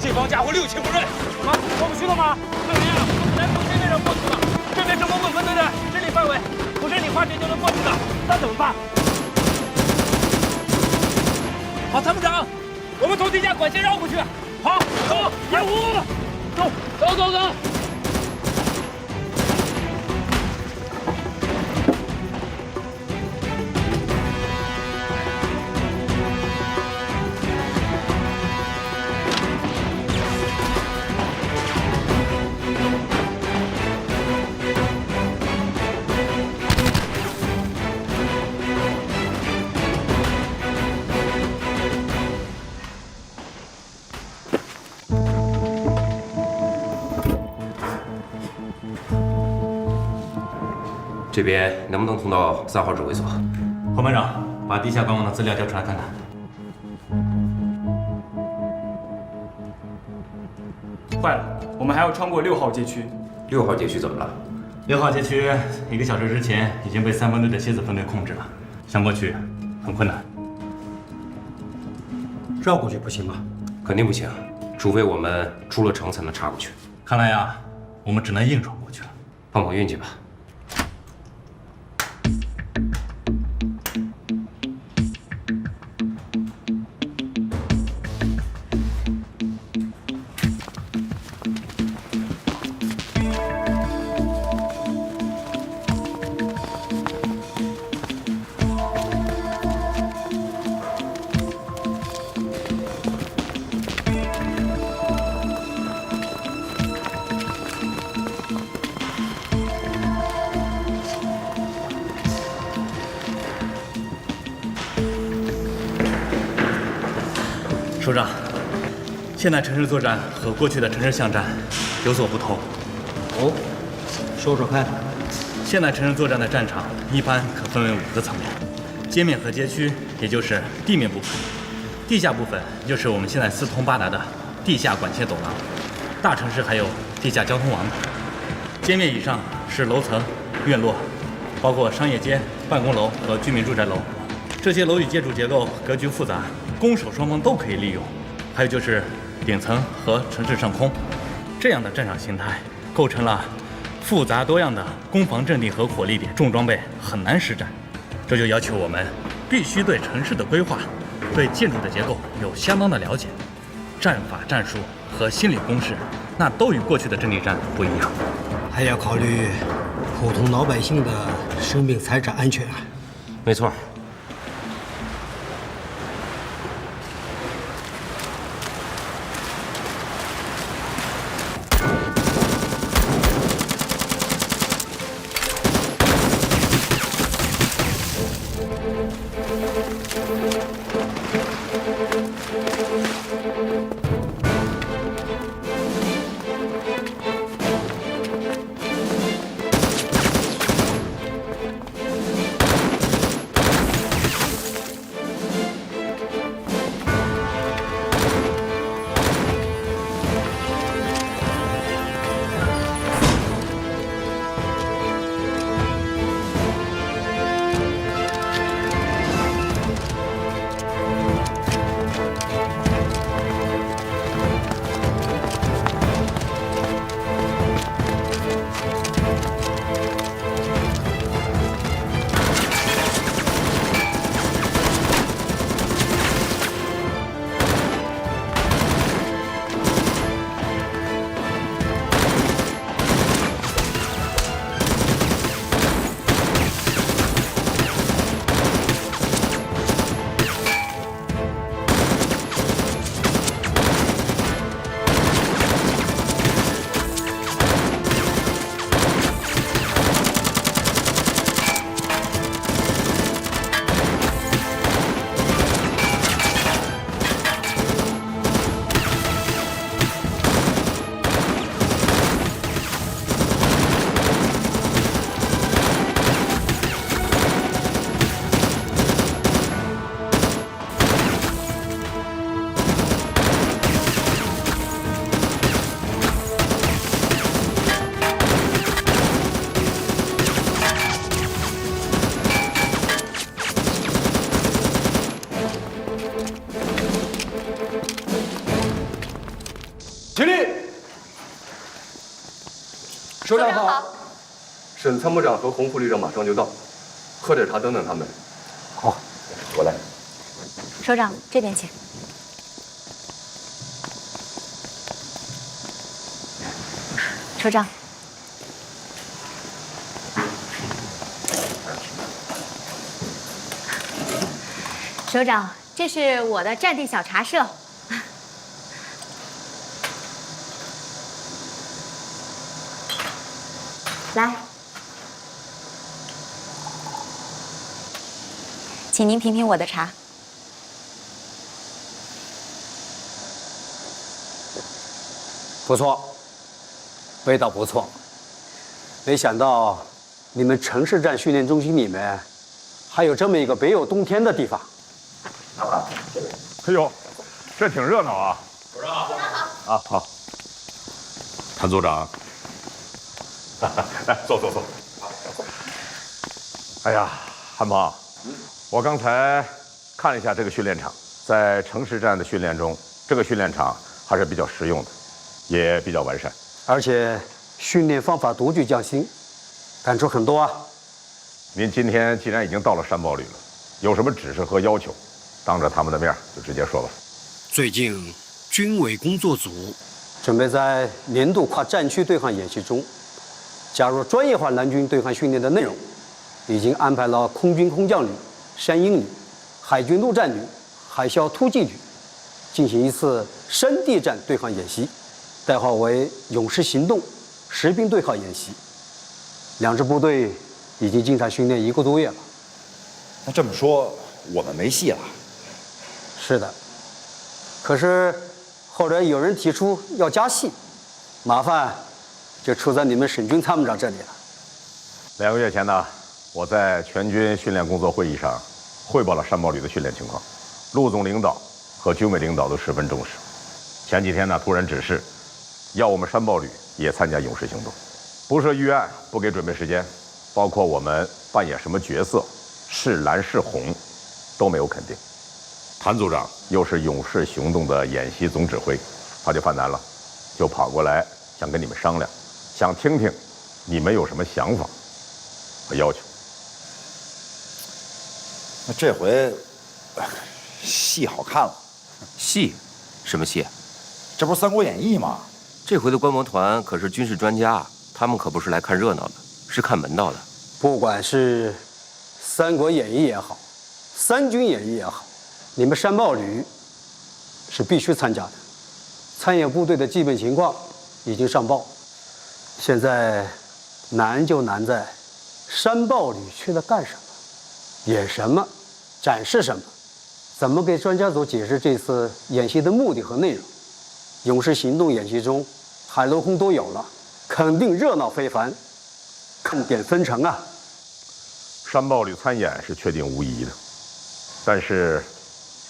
这帮家伙6、7户人，啊，过不去了吗？队员啊，我们来从这边上过去了。这边是我们分队的势力范围，不是你花钱就能过去的。那怎么办？好，参谋长，我们从地下管线绕过去。好，走，业务，走，走走走。这边能不能通到3号指挥所？黄班长，把地下官网的资料调出来看看。坏了，我们还要穿过6号街区。6号街区怎么了6号街区1个小时之前已经被3分队的蝎子分队控制了，想过去很困难。绕过去不行吗？肯定不行，除非我们出了城才能插过去。看来呀，我们只能硬闯过去了。碰碰运气吧。首长，现在城市作战和过去的城市巷战有所不同。哦，说说看。现在城市作战的战场一般可分为5个层面：街面和街区，也就是地面部分；地下部分就是我们现在四通八达的地下管线走廊；大城市还有地下交通网等。街面以上是楼层、院落，包括商业街、办公楼和居民住宅楼。这些楼宇建筑结构格局复杂，攻守双方都可以利用。还有就是顶层和城市上空，这样的战场形态构成了复杂多样的攻防阵地和火力点，重装备很难实战。这就要求我们必须对城市的规划、对建筑的结构有相当的了解，战法、战术和心理攻势，那都与过去的阵地战不一样。还要考虑普通老百姓的生命财产安全啊。没错。起立。首长好。好。沈参谋长和洪副旅长马上就到，喝点茶等等他们。好，我来。首长这边请。首长。首长，这是我的战地小茶社。来，请您品品我的茶。不错，味道不错。没想到你们城市战训练中心里面还有这么一个别有洞天的地方。哎呦，这挺热闹啊！组长好。啊，好。谭组长，来坐。哎呀，韩鹏，我刚才看了一下这个训练场，在城市战的训练中，这个训练场还是比较实用的，也比较完善，而且训练方法独具匠心，感触很多啊。您今天既然已经到了山堡旅了，有什么指示和要求，当着他们的面就直接说吧。最近军委工作组准备在年度跨战区对抗演习中加入专业化蓝军对抗训练的内容，已经安排了空军空降旅、山鹰旅、海军陆战旅、海啸突击旅进行一次山地战对抗演习，代号为“勇士行动”实兵对抗演习。两支部队已经进场训练1个多月了。那这么说，我们没戏了。是的，可是后来有人提出要加戏，麻烦就出在你们沈军参谋长这里了。2个月前呢，我在全军训练工作会议上汇报了山堡旅的训练情况，陆总领导和军委领导都十分重视。前几天呢，突然指示要我们山堡旅也参加勇士行动，不设预案，不给准备时间，包括我们扮演什么角色，是蓝是红，都没有肯定。谭组长又是勇士行动的演习总指挥，他就犯难了，就跑过来想跟你们商量，想听听你们有什么想法和要求。那这回戏好看了。戏？什么戏？这不是《三国演义》吗？这回的观摩团可是军事专家，他们可不是来看热闹的，是看门道的。不管是《三国演义》也好，《三军演义》也好，你们山堡旅是必须参加的。参演部队的基本情况已经上报，现在难就难在山堡旅去了干什么，演什么，展示什么，怎么给专家组解释这次演习的目的和内容。勇士行动演习中，海陆空都有了，肯定热闹非凡，看点纷呈啊。山堡旅参演是确定无疑的，但是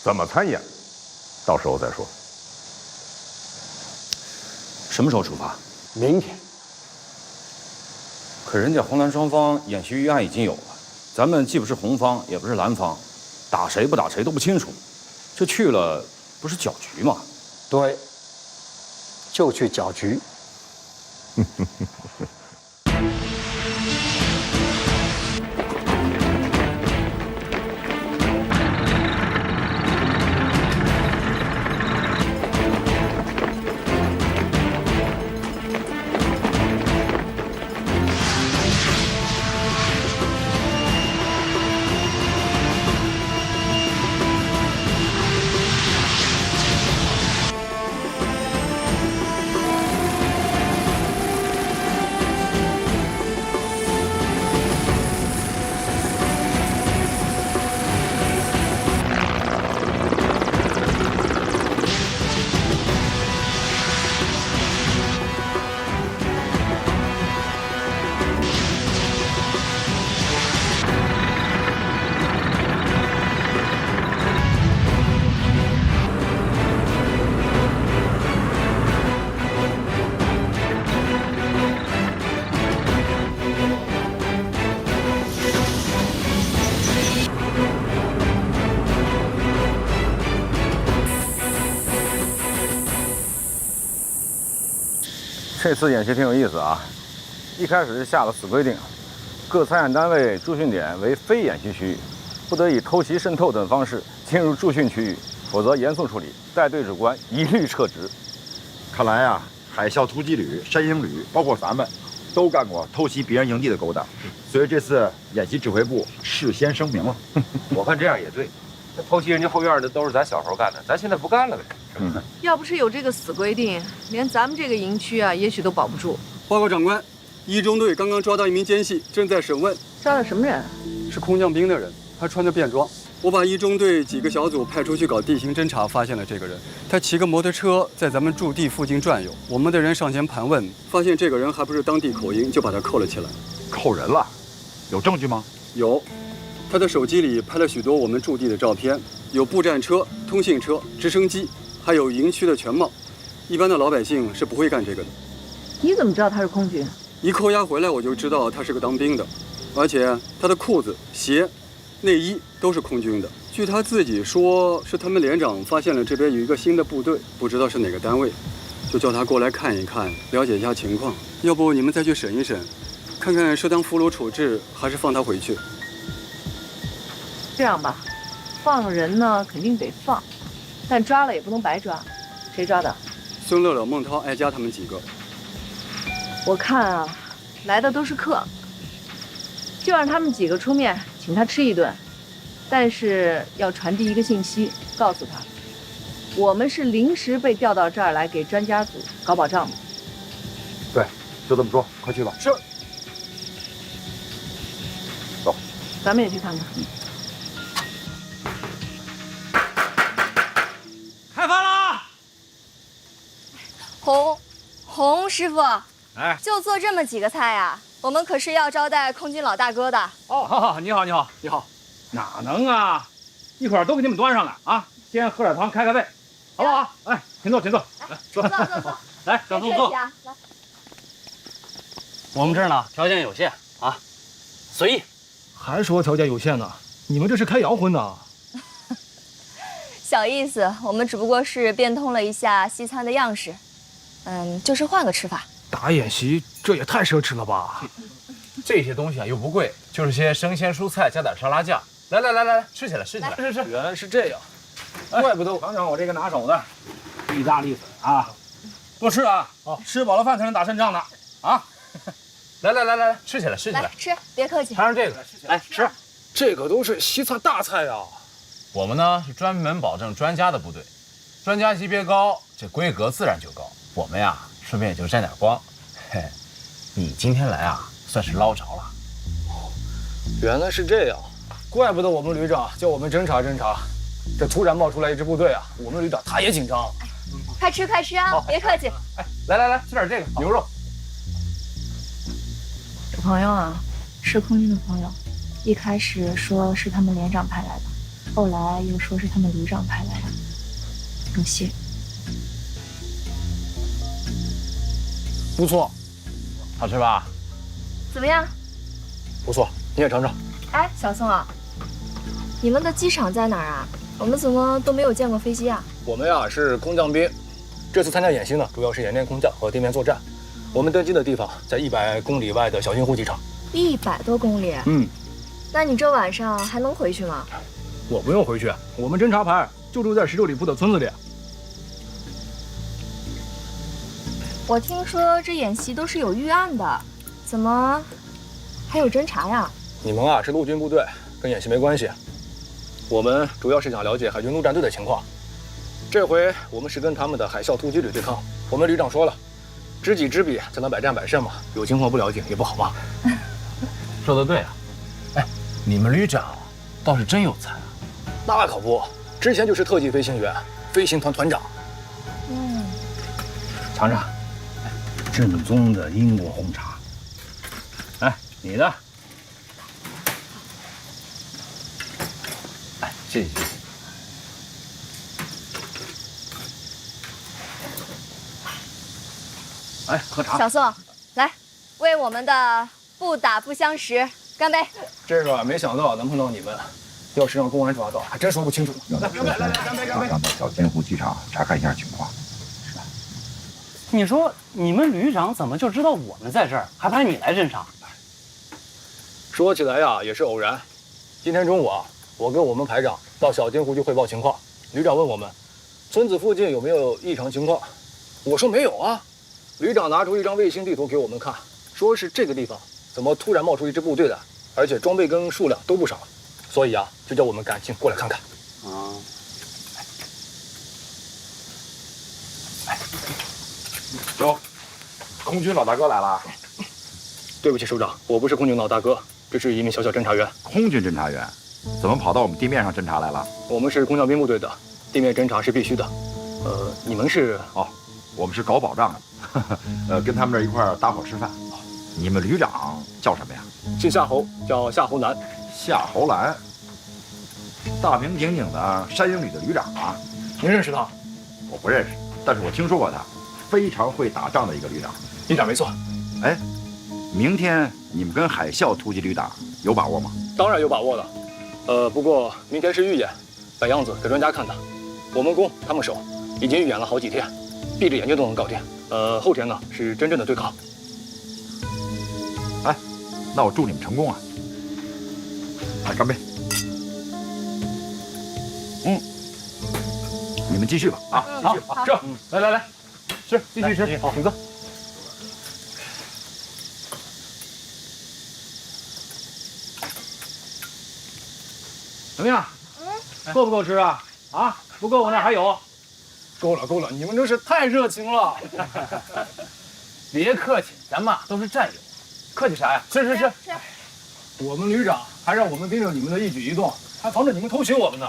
怎么参演，到时候再说。什么时候出发？明天。可人家红蓝双方演习预案已经有了，咱们既不是红方，也不是蓝方，打谁不打谁都不清楚，这去了不是搅局吗？对，就去搅局。这次演习挺有意思啊，一开始就下了死规定，各参演单位驻训点为非演习区域，不得以偷袭、渗透等方式进入驻训区域，否则严肃处理，带队指挥官一律撤职。看来呀，海啸突击旅、山鹰旅，包括咱们，都干过偷袭别人营地的勾当，所以这次演习指挥部事先声明了。我看这样也对，那偷袭人家后院的都是咱小时候干的，咱现在不干了呗。要不是有这个死规定，连咱们这个营区啊，也许都保不住。报告长官，一中队刚刚抓到一名奸细，正在审问。抓到什么人？是空降兵的人，他穿着便装。我把一中队几个小组派出去搞地形侦查，发现了这个人。他骑个摩托车在咱们驻地附近转悠，我们的人上前盘问，发现这个人还不是当地口音，就把他扣了起来。扣人了，有证据吗？有，他的手机里拍了许多我们驻地的照片，有步战车、通信车、直升机，还有营区的全貌。一般的老百姓是不会干这个的。你怎么知道他是空军？一扣押回来，我就知道他是个当兵的，而且他的裤子、鞋、内衣都是空军的。据他自己说，是他们连长发现了这边有一个新的部队，不知道是哪个单位，就叫他过来看一看，了解一下情况。要不你们再去审一审，看看是当俘虏处置，还是放他回去。这样吧，放人呢肯定得放，但抓了也不能白抓。谁抓的？孙乐乐、孟涛、艾佳他们几个。我看啊，来的都是客，就让他们几个出面请他吃一顿，但是要传递一个信息，告诉他，我们是临时被调到这儿来给专家组搞保障的。对，就这么说，快去吧。是。走，咱们也去看看。开饭啦！洪师傅，哎，就做这么几个菜呀？我们可是要招待空军老大哥的。哦，你好，你好，你好。哪能啊！一会儿都给你们端上来啊！先喝点汤，开开胃，好不好？哎，请坐，请坐。来，坐。来，让座坐。来，我们这儿呢条件有限啊，随意。还说条件有限呢？你们这是开洋荤呢？小意思，我们只不过是变通了一下西餐的样式，就是换个吃法。打演习这也太奢侈了吧！这些东西啊又不贵，就是些生鲜蔬菜加点沙拉酱。来，吃起来，吃起来。是，原来是这样，怪不得尝尝我这个拿手的意大利粉啊！多吃啊！吃饱了饭才能打胜仗呢啊！来，吃起来，吃起来。来吃，别客气。尝尝这个，来吃。这个都是西餐大菜呀！我们呢是专门保证专家的部队，专家级别高，这规格自然就高。我们呀，顺便也就沾点光。嘿，你今天来啊，算是捞着了。原来是这样，怪不得我们旅长叫我们侦查侦查。这突然冒出来一支部队啊，我们旅长他也紧张。快吃啊，别客气。哎，来，吃点这个牛肉。这朋友啊，是空军的朋友，一开始说是他们连长派来的。后来又说是他们旅长派来的，有谢。不错，好吃吧？怎么样？不错，你也尝尝。哎，小宋啊，你们的机场在哪儿啊？我们怎么都没有见过飞机啊？我们呀是空降兵，这次参加演习呢，主要是演练空降和地面作战。我们登机的地方在100公里外的小金湖机场。100多公里？那你这晚上还能回去吗？我不用回去，我们侦察排就住在16里铺的村子里。我听说这演习都是有预案的，怎么还有侦察呀？你们啊是陆军部队，跟演习没关系。我们主要是想了解海军陆战队的情况。这回我们是跟他们的海啸突击旅对抗。我们旅长说了，知己知彼才能百战百胜嘛。有情况不了解也不好嘛。说得对啊。哎，你们旅长倒是真有才啊。那可不，之前就是特级飞行员，飞行团团长。尝尝，正宗的英国红茶。哎，你的。哎，谢谢。哎，喝茶。小宋，来，为我们的不打不相识干杯！这个没想到能碰到你们，要是让公安抓到，还真说不清楚。来，干杯！让到小金湖机场查看一下情况。你说你们旅长怎么就知道我们在这儿，还派你来侦查？说起来呀，也是偶然。今天中午啊，我跟我们排长到小金湖去汇报情况，旅长问我们，村子附近有没有异常情况？我说没有啊。旅长拿出一张卫星地图给我们看，说是这个地方怎么突然冒出一支部队来，而且装备跟数量都不少，所以啊，就叫我们赶紧过来看看。啊。哟，空军老大哥来了。对不起，首长，我不是空军老大哥，只是一名小侦察员。空军侦察员，怎么跑到我们地面上侦察来了？我们是空降兵部队的，地面侦察是必须的。你们是？哦，我们是搞保障的，跟他们这一块儿搭伙吃饭。你们旅长叫什么呀？姓夏侯，叫夏侯兰。夏侯兰，大名鼎鼎的山鹰旅的旅长啊。您认识他？我不认识，但是我听说过他，非常会打仗的一个旅长。旅长没错。哎，明天你们跟海啸突击旅打有把握吗？当然有把握了。不过明天是预演，摆样子给专家看的。我们攻，他们守，已经预演了好几天，闭着眼睛都能搞定。后天呢是真正的对抗。哎，那我祝你们成功啊！来，干杯！你们继续吧啊！好，这来，吃，继续吃，好，请坐。怎么样？够不够吃啊？啊，不够我那还有。够了，你们真是太热情了。别客气，咱们都是战友，客气啥呀？吃。我们旅长还让我们盯着你们的一举一动，还防着你们偷袭我们呢。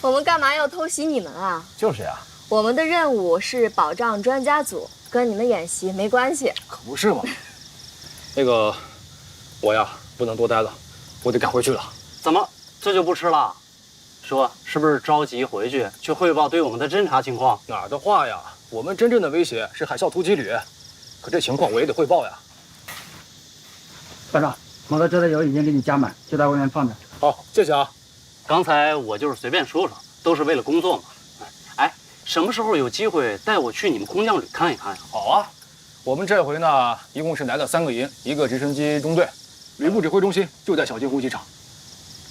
我们干嘛要偷袭你们啊？就是呀。我们的任务是保障专家组，跟你们演习没关系。可不是嘛。那个，我呀不能多待了，我得赶回去了。怎么这就不吃了？说是不是着急回去汇报对我们的侦查情况？哪儿的话呀？我们真正的威胁是海啸突击旅，可这情况我也得汇报呀。班长，毛豆这袋油已经给你加满，就在外面放着。好，谢谢啊。刚才我就是随便说说，都是为了工作嘛。哎，什么时候有机会带我去你们空降旅看一看呀？好啊，我们这回呢，一共是来了3个营，1个直升机中队，旅部指挥中心就在小金湖机场。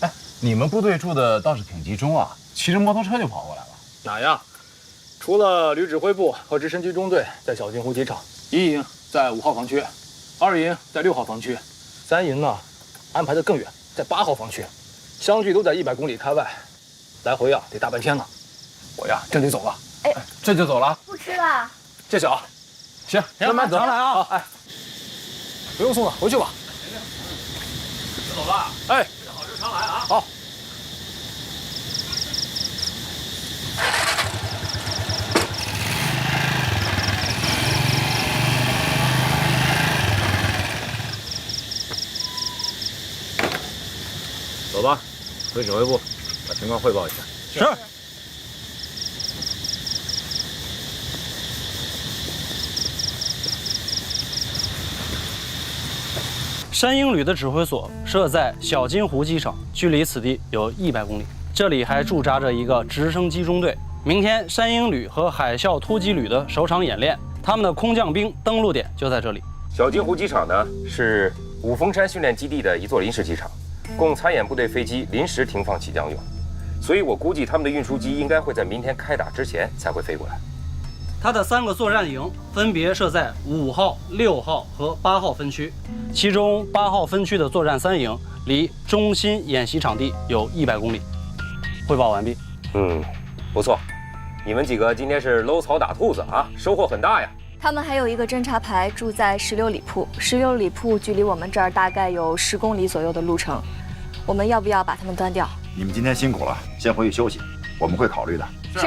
哎，你们部队住的倒是挺集中啊，骑着摩托车就跑过来了。哪呀？除了旅指挥部和直升机中队在小金湖机场，1营在5号房区，2营在6号房区，3营呢安排的更远，在8号房区，相距都在100公里开外，来回啊得大半天呢。我呀真得走了。哎，这就走了？不吃了。谢谢啊。行，慢慢走。常来啊。好，哎，不用送了，回去吧。走了。哎，好日常来啊。好。走吧，回指挥部，把情况汇报一下。是。山鹰旅的指挥所设在小金湖机场，距离此地有100公里。这里还驻扎着一个直升机中队。明天山鹰旅和海啸突击旅的首场演练，他们的空降兵登陆点就在这里。小金湖机场呢是五峰山训练基地的一座临时机场，供参演部队飞机临时停放起降用。所以我估计他们的运输机应该会在明天开打之前才会飞过来。它的3个作战营分别设在5号、6号和8号分区，其中8号分区的作战3营离中心演习场地有100公里。汇报完毕。不错，你们几个今天是搂草打兔子啊，收获很大呀。他们还有一个侦察排住在16里铺，16里铺距离我们这儿大概有10公里左右的路程，我们要不要把他们端掉？你们今天辛苦了，先回去休息，我们会考虑的。是。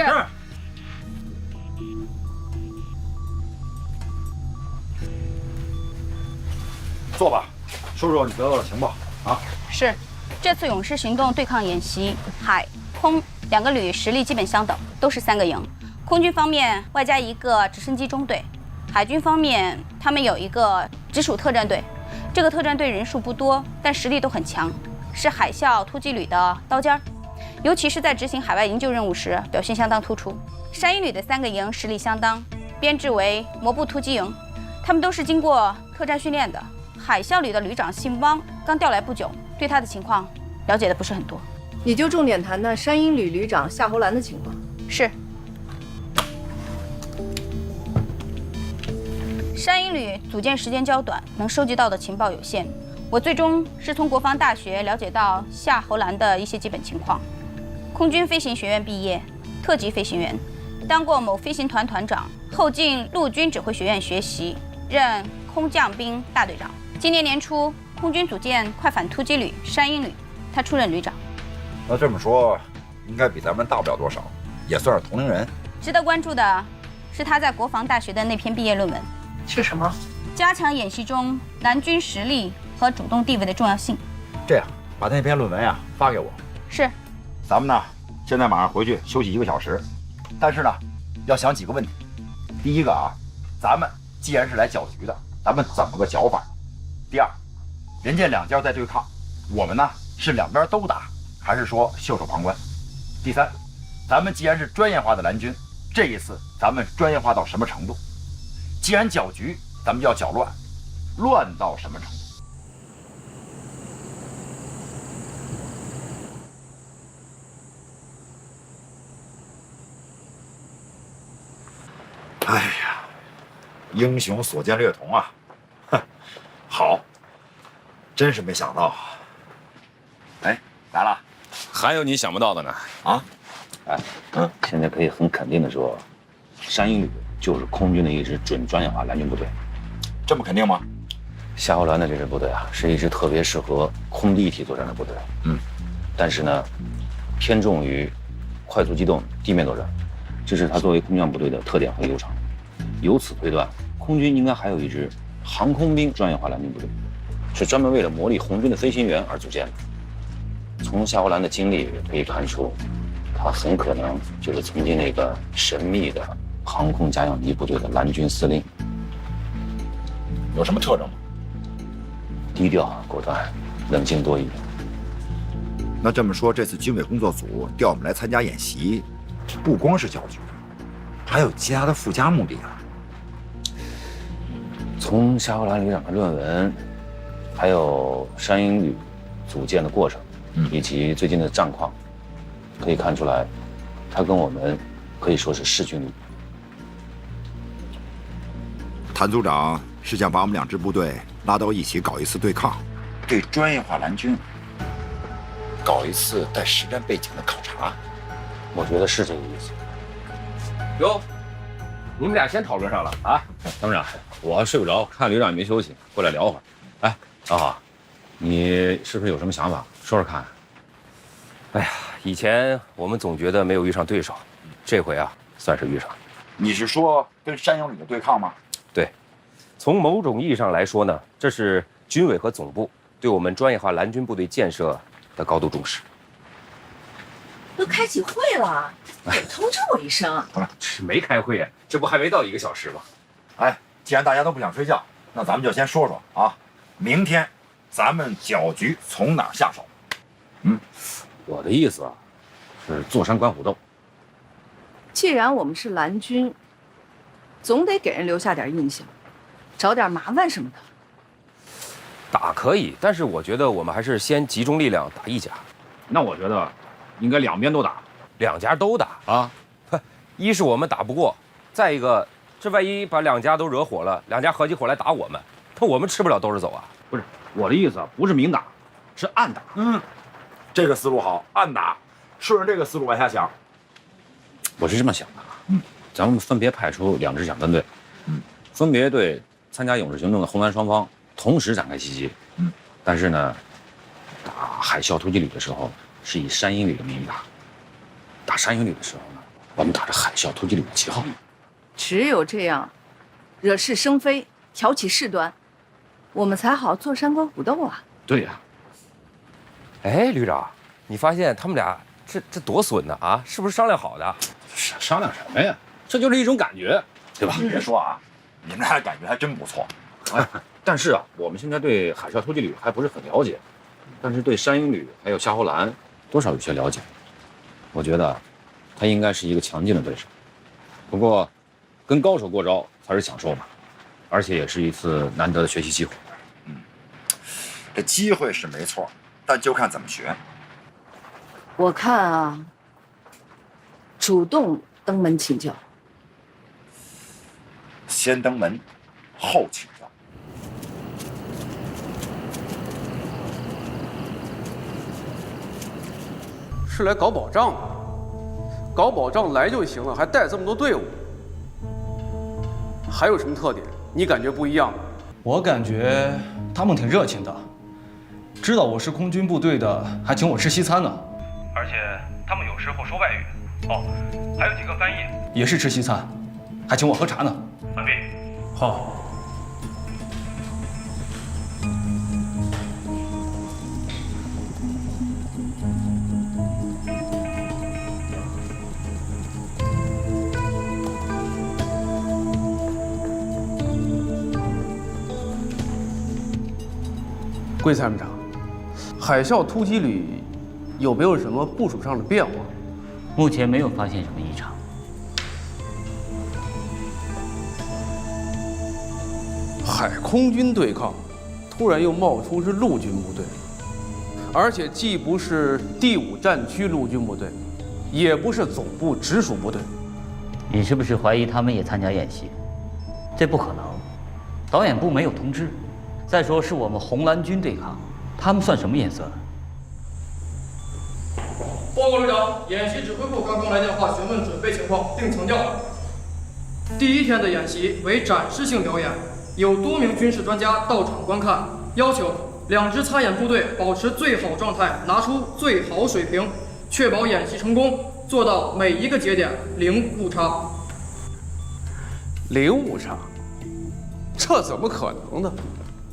坐吧，说说你得到的情报啊。是，这次勇士行动对抗演习，海空2个旅实力基本相等，都是3个营。空军方面外加1个直升机中队，海军方面他们有一个直属特战队，这个特战队人数不多，但实力都很强，是海啸突击旅的刀尖儿，尤其是在执行海外营救任务时表现相当突出。山鹰旅的3个营实力相当，编制为摩步突击营，他们都是经过特战训练的。海啸旅的旅长姓汪，刚调来不久，对他的情况了解的不是很多。你就重点谈谈山鹰旅旅长夏侯兰的情况。是。山鹰旅组建时间较短，能收集到的情报有限。我最终是从国防大学了解到夏侯兰的一些基本情况：空军飞行学院毕业，特级飞行员，当过某飞行团团长，后进陆军指挥学院学习，任空降兵大队长。今年年初，空军组建快反突击旅山鹰旅，他出任旅长。那这么说，应该比咱们大不了多少，也算是同龄人。值得关注的是他在国防大学的那篇毕业论文，是什么？加强演习中蓝军实力和主动地位的重要性。这样，把那篇论文呀发给我。是。咱们呢，现在马上回去休息1个小时，但是呢，要想几个问题。第一个啊，咱们既然是来搅局的，咱们怎么个搅法？第二，人家两家在对抗，我们呢是两边都打，还是说袖手旁观？第三，咱们既然是专业化的蓝军，这一次咱们专业化到什么程度？既然搅局，咱们要搅乱，乱到什么程度？哎呀，英雄所见略同啊！哼，好，真是没想到。哎，来了，还有你想不到的呢？啊？哎，现在可以很肯定的说，山鹰旅就是空军的一支准专业化蓝军部队。这么肯定吗？夏侯兰的这支部队啊，是一支特别适合空地一体作战的部队。但是呢，偏重于快速机动地面作战，这是它作为空降部队的特点和优长。由此推断，空军应该还有一支航空兵专业化蓝军部队，是专门为了磨砺红军的飞行员而组建的。从夏侯兰的经历可以看出，他很可能就是曾经那个神秘的航空加氧机部队的蓝军司令。有什么特征吗？低调果断，冷静多疑。那这么说，这次军委工作组调我们来参加演习，不光是搅局，还有其他的附加目的啊。从夏侯兰旅长的论文，还有山鹰旅组建的过程，以及最近的战况，可以看出来，他跟我们可以说是势均力敌。谭组长是想把我们两支部队拉到一起搞一次对抗，对专业化蓝军搞一次带实战背景的考察。我觉得是这个意思。哟，你们俩先讨论上了啊？参谋长，我还睡不着，看旅长也没休息，过来聊会儿。哎，老郝，你是不是有什么想法？说说看。哎呀，以前我们总觉得没有遇上对手，这回啊，算是遇上。你是说跟山鹰旅的对抗吗？对，从某种意义上来说呢，这是军委和总部对我们专业化蓝军部队建设的高度重视。都开起会了，得通知我一声。是没开会呀，这不还没到1个小时吗？哎，既然大家都不想睡觉，那咱们就先说说啊，明天咱们搅局从哪儿下手？我的意思啊，是坐山观虎斗。既然我们是蓝军，总得给人留下点印象，找点麻烦什么的。打可以，但是我觉得我们还是先集中力量打一家。那我觉得应该两边都打，2家都打啊。一是我们打不过，再一个，这万一把2家都惹火了，2家合起伙来打我们，那我们吃不了兜着走啊。不是，我的意思不是明打，是暗打。这个思路好，暗打，顺着这个思路往下想。我是这么想的啊，咱们分别派出2支讲分队，分别对参加勇士行动的红蓝双方同时展开袭击。但是呢，打海啸突击旅的时候是以山鹰旅的名义打，打山鹰旅的时候呢，我们打着海啸突击旅的旗号。只有这样，惹是生非，挑起事端，我们才好坐山观虎斗啊。对呀。哎，旅长，你发现他们俩这多损呢啊？是不是商量好的？商量什么呀？这就是一种感觉，对吧？别说啊，你们俩的感觉还真不错。哎，但是啊，我们现在对海啸突击旅还不是很了解，但是对山鹰旅还有夏侯兰多少有些了解。我觉得他应该是一个强劲的对手。不过，跟高手过招才是享受嘛，而且也是一次难得的学习机会。这机会是没错，但就看怎么学。我看啊，主动登门请教，先登门，后请教。是来搞保障的，搞保障来就行了，还带这么多队伍，还有什么特点？你感觉不一样吗？我感觉他们挺热情的，知道我是空军部队的，还请我吃西餐呢。而且他们有时候说外语。哦，还有几个翻译。也是吃西餐，还请我喝茶呢。完毕。好。桂参谋长，海啸突击旅有没有什么部署上的变化？目前没有发现什么异常。海空军对抗，突然又冒出是陆军部队，而且既不是第5战区陆军部队，也不是总部直属部队。你是不是怀疑他们也参加演习？这不可能，导演部没有通知。再说是我们红蓝军对抗，他们算什么颜色？报告旅长，演习指挥部刚刚来电话询问准备情况，并强调，第1天的演习为展示性表演，有多名军事专家到场观看，要求2支参演部队保持最好状态，拿出最好水平，确保演习成功，做到每一个节点零误差。零误差？这怎么可能呢？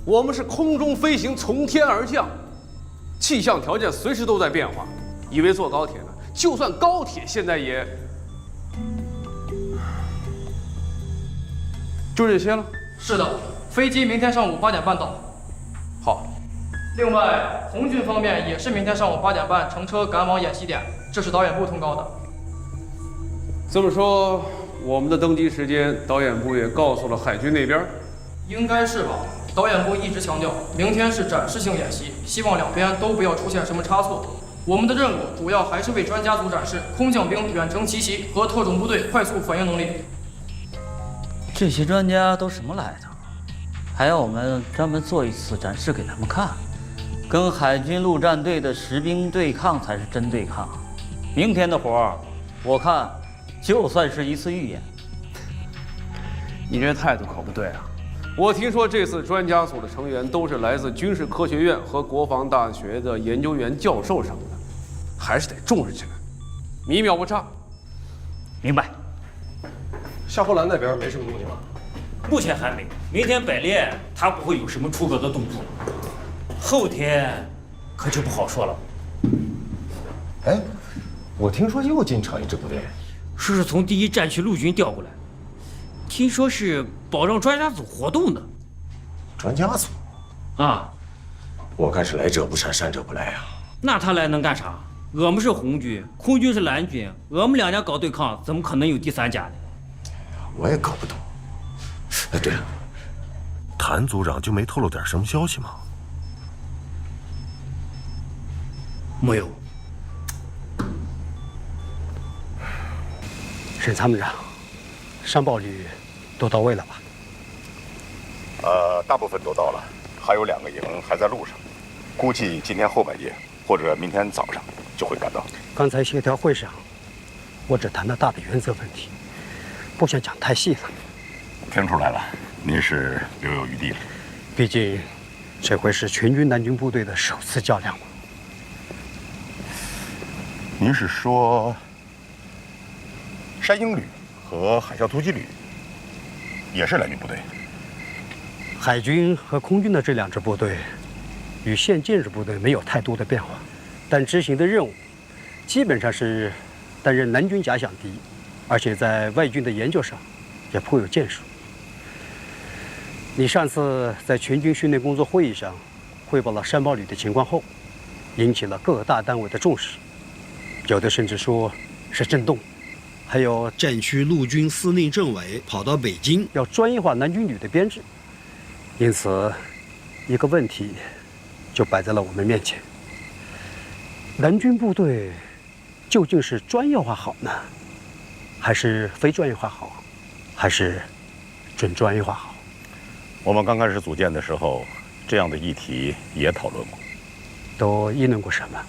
我们是空中飞行，从天而降，气象条件随时都在变化。以为坐高铁呢？就算高铁现在也就这些了。是的，飞机明天上午8点半到。好。另外，红军方面也是明天上午8点半乘车赶往演习点，这是导演部通告的。这么说，我们的登机时间，导演部也告诉了海军那边？应该是吧。导演部一直强调，明天是展示性演习，希望两边都不要出现什么差错。我们的任务主要还是为专家组展示空降兵远程奇袭和特种部队快速反应能力。这些专家都什么来头？还要我们专门做一次展示给他们看？跟海军陆战队的实兵对抗才是真对抗。明天的活儿，我看就算是一次预演。你这态度可不对啊！我听说这次专家组的成员都是来自军事科学院和国防大学的研究员、教授什么的，还是得重视起来，米秒不差。明白。夏侯兰那边没什么动静吧？目前还没。明天百练他不会有什么出格的动作，后天可就不好说了。哎，我听说又进场一支部队，说是从第1战区陆军调过来。听说是保障专家组活动的。专家组？啊，我看是来者不善，善者不来啊。那他来能干啥？我们是红军，空军是蓝军，我们2家搞对抗，怎么可能有第3家呢？我也搞不懂。哎，对了，谭组长就没透露点什么消息吗？没有。沈参谋长，山豹旅都到位了吧？大部分都到了，还有2个营还在路上，估计今天后半夜或者明天早上就会赶到。刚才协调会上，我只谈了大的原则问题，不想讲太细了。听出来了，您是留有余地了。毕竟，这回是全军南军部队的首次较量嘛。您是说，山鹰旅和海啸突击旅也是蓝军部队？海军和空军的这2支部队，与现建制部队没有太多的变化，但执行的任务，基本上是担任南军假想敌，而且在外军的研究上，也颇有建树。你上次在全军训练工作会议上汇报了山豹旅的情况后，引起了各个大单位的重视，有的甚至说是震动。还有战区陆军司令政委跑到北京，要专业化男军旅的编制。因此，一个问题就摆在了我们面前：男军部队究竟是专业化好呢，还是非专业化好，还是准专业化好？我们刚开始组建的时候，这样的议题也讨论过。都议论过什么？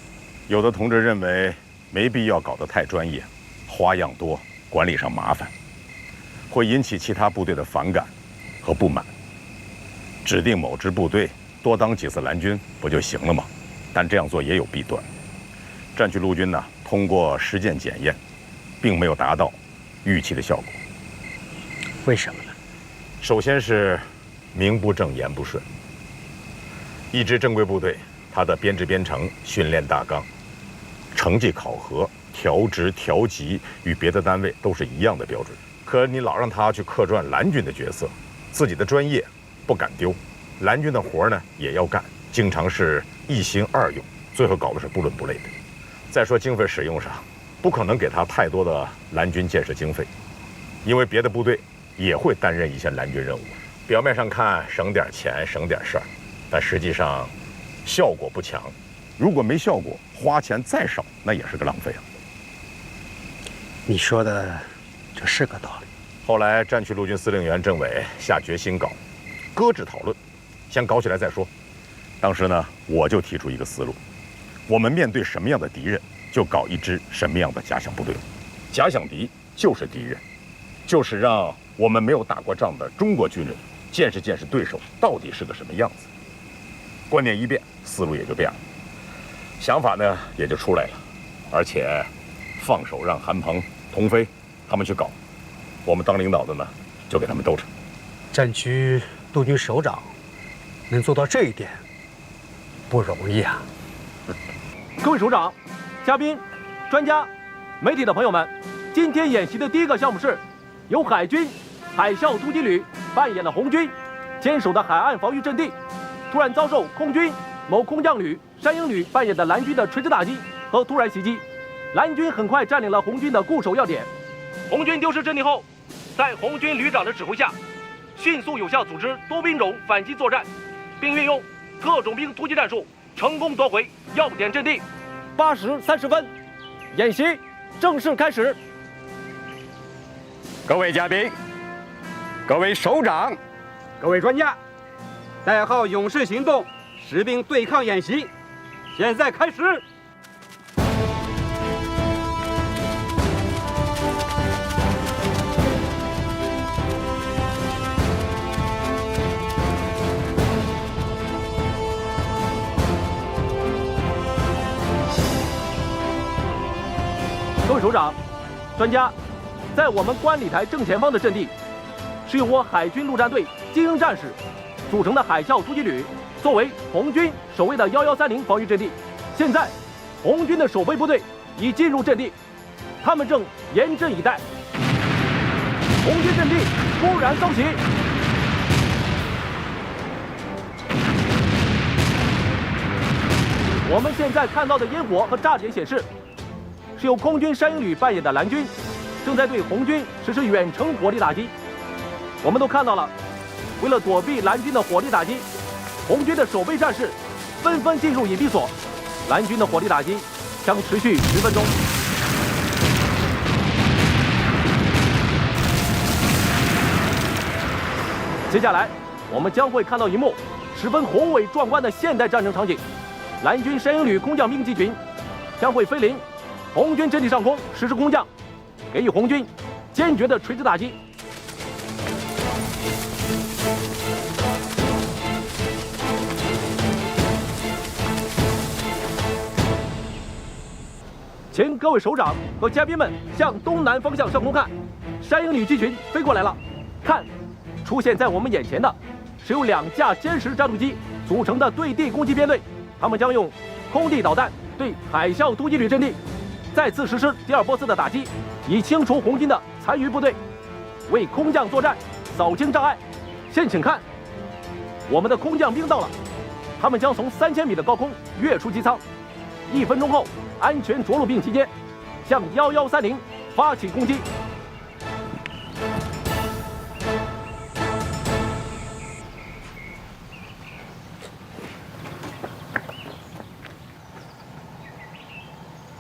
有的同志认为没必要搞得太专业，花样多，管理上麻烦，会引起其他部队的反感和不满。指定某支部队多当几次蓝军不就行了吗？但这样做也有弊端。战区陆军呢，通过实践检验，并没有达到预期的效果。为什么呢？首先是名不正言不顺。一支正规部队，它的编制编程、训练大纲、成绩考核、调职调级与别的单位都是一样的标准。可你老让他去客串蓝军的角色，自己的专业不敢丢，蓝军的活呢也要干，经常是一心二用，最后搞的是不伦不类的。再说经费使用上，不可能给他太多的蓝军建设经费，因为别的部队也会担任一些蓝军任务。表面上看省点钱省点事儿，但实际上效果不强。如果没效果，花钱再少那也是个浪费啊。你说的这是个道理。后来战区陆军司令员政委下决心搞，搁置讨论，先搞起来再说。当时呢，我就提出一个思路：我们面对什么样的敌人，就搞一支什么样的假想部队。假想敌就是敌人，就是让我们没有打过仗的中国军人见识见识对手到底是个什么样子。观念一变，思路也就变了，想法呢也就出来了，而且放手让韩鹏、童飞他们去搞，我们当领导的呢就给他们兜着。战区陆军首长能做到这一点不容易啊！各位首长、嘉宾、专家、媒体的朋友们，今天演习的第一个项目是由海军海啸突击旅扮演了红军坚守的海岸防御阵地，突然遭受空军某空降旅山鹰旅扮演的蓝军的垂直打击和突然袭击，蓝军很快占领了红军的固守要点。红军丢失阵地后，在红军旅长的指挥下，迅速有效组织多兵种反击作战，并运用特种兵突击战术，成功夺回要点阵地。8时30分，演习正式开始。各位嘉宾、各位首长、各位专家，代号勇士行动实兵对抗演习现在开始。各位首长、专家，在我们观礼台正前方的阵地，是由我海军陆战队精英战士组成的海啸突击旅，作为红军守卫的1130防御阵地。现在，红军的守备部队已进入阵地，他们正严阵以待。红军阵地突然遭袭，我们现在看到的烟火和炸点显示，是由空军山鹰旅扮演的蓝军正在对红军实施远程火力打击。我们都看到了，为了躲避蓝军的火力打击，红军的守备战士纷纷进入隐蔽所。蓝军的火力打击将持续10分钟。接下来，我们将会看到一幕十分宏伟壮观的现代战争场景：蓝军山鹰旅空降兵集群将会飞临红军阵地上空实施空降，给予红军坚决的垂直打击。请各位首长和嘉宾们向东南方向上空看，山鹰旅机群飞过来了。看，出现在我们眼前的是由2架歼10战斗机组成的对地攻击编队，他们将用空地导弹对海啸突击旅阵地再次实施第2波次的打击，以清除红军的残余部队，为空降作战扫清障碍。现请看，我们的空降兵到了，他们将从3000米的高空跃出机舱，1分钟后安全着陆并期间，向1130发起攻击。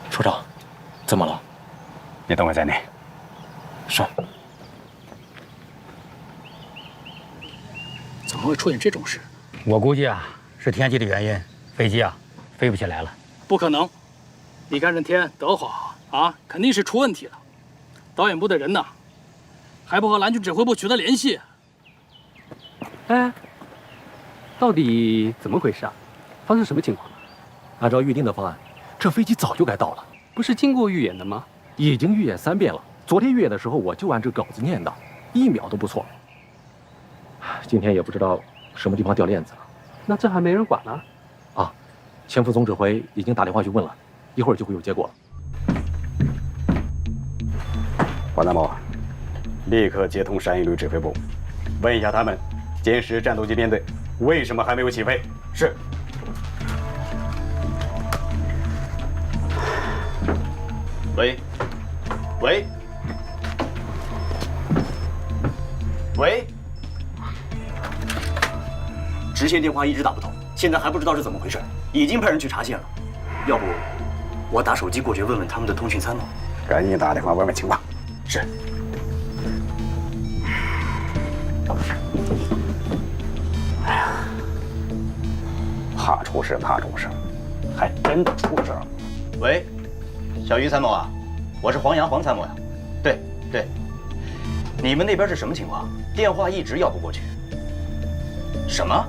首长，怎么了？你等我在内。是。怎么会出现这种事？我估计啊，是天气的原因，飞机啊飞不起来了。不可能！你看这天多好啊，肯定是出问题了。导演部的人呢，还不和蓝军指挥部取得联系？哎，到底怎么回事啊？发生什么情况了？按照预定的方案，这飞机早就该到了，不是经过预演的吗？已经预演3遍了。昨天预演的时候，我就按这个稿子念的，1秒都不错。今天也不知道什么地方掉链子了。那这还没人管呢？啊，前副总指挥已经打电话去问了，一会儿就会有结果了。黄参谋，立刻接通山鹰旅指挥部，问一下他们，歼10战斗机编队为什么还没有起飞？是。喂，喂，喂，直线电话一直打不通，现在还不知道是怎么回事，已经派人去查线了。要不，我打手机过去问问他们的通讯参谋。赶紧打电话问问情况。是。哎呀，怕出事，怕出事，还真的出事了。喂，小于参谋啊，我是黄洋，黄参谋呀。对，你们那边是什么情况？电话一直要不过去。什么？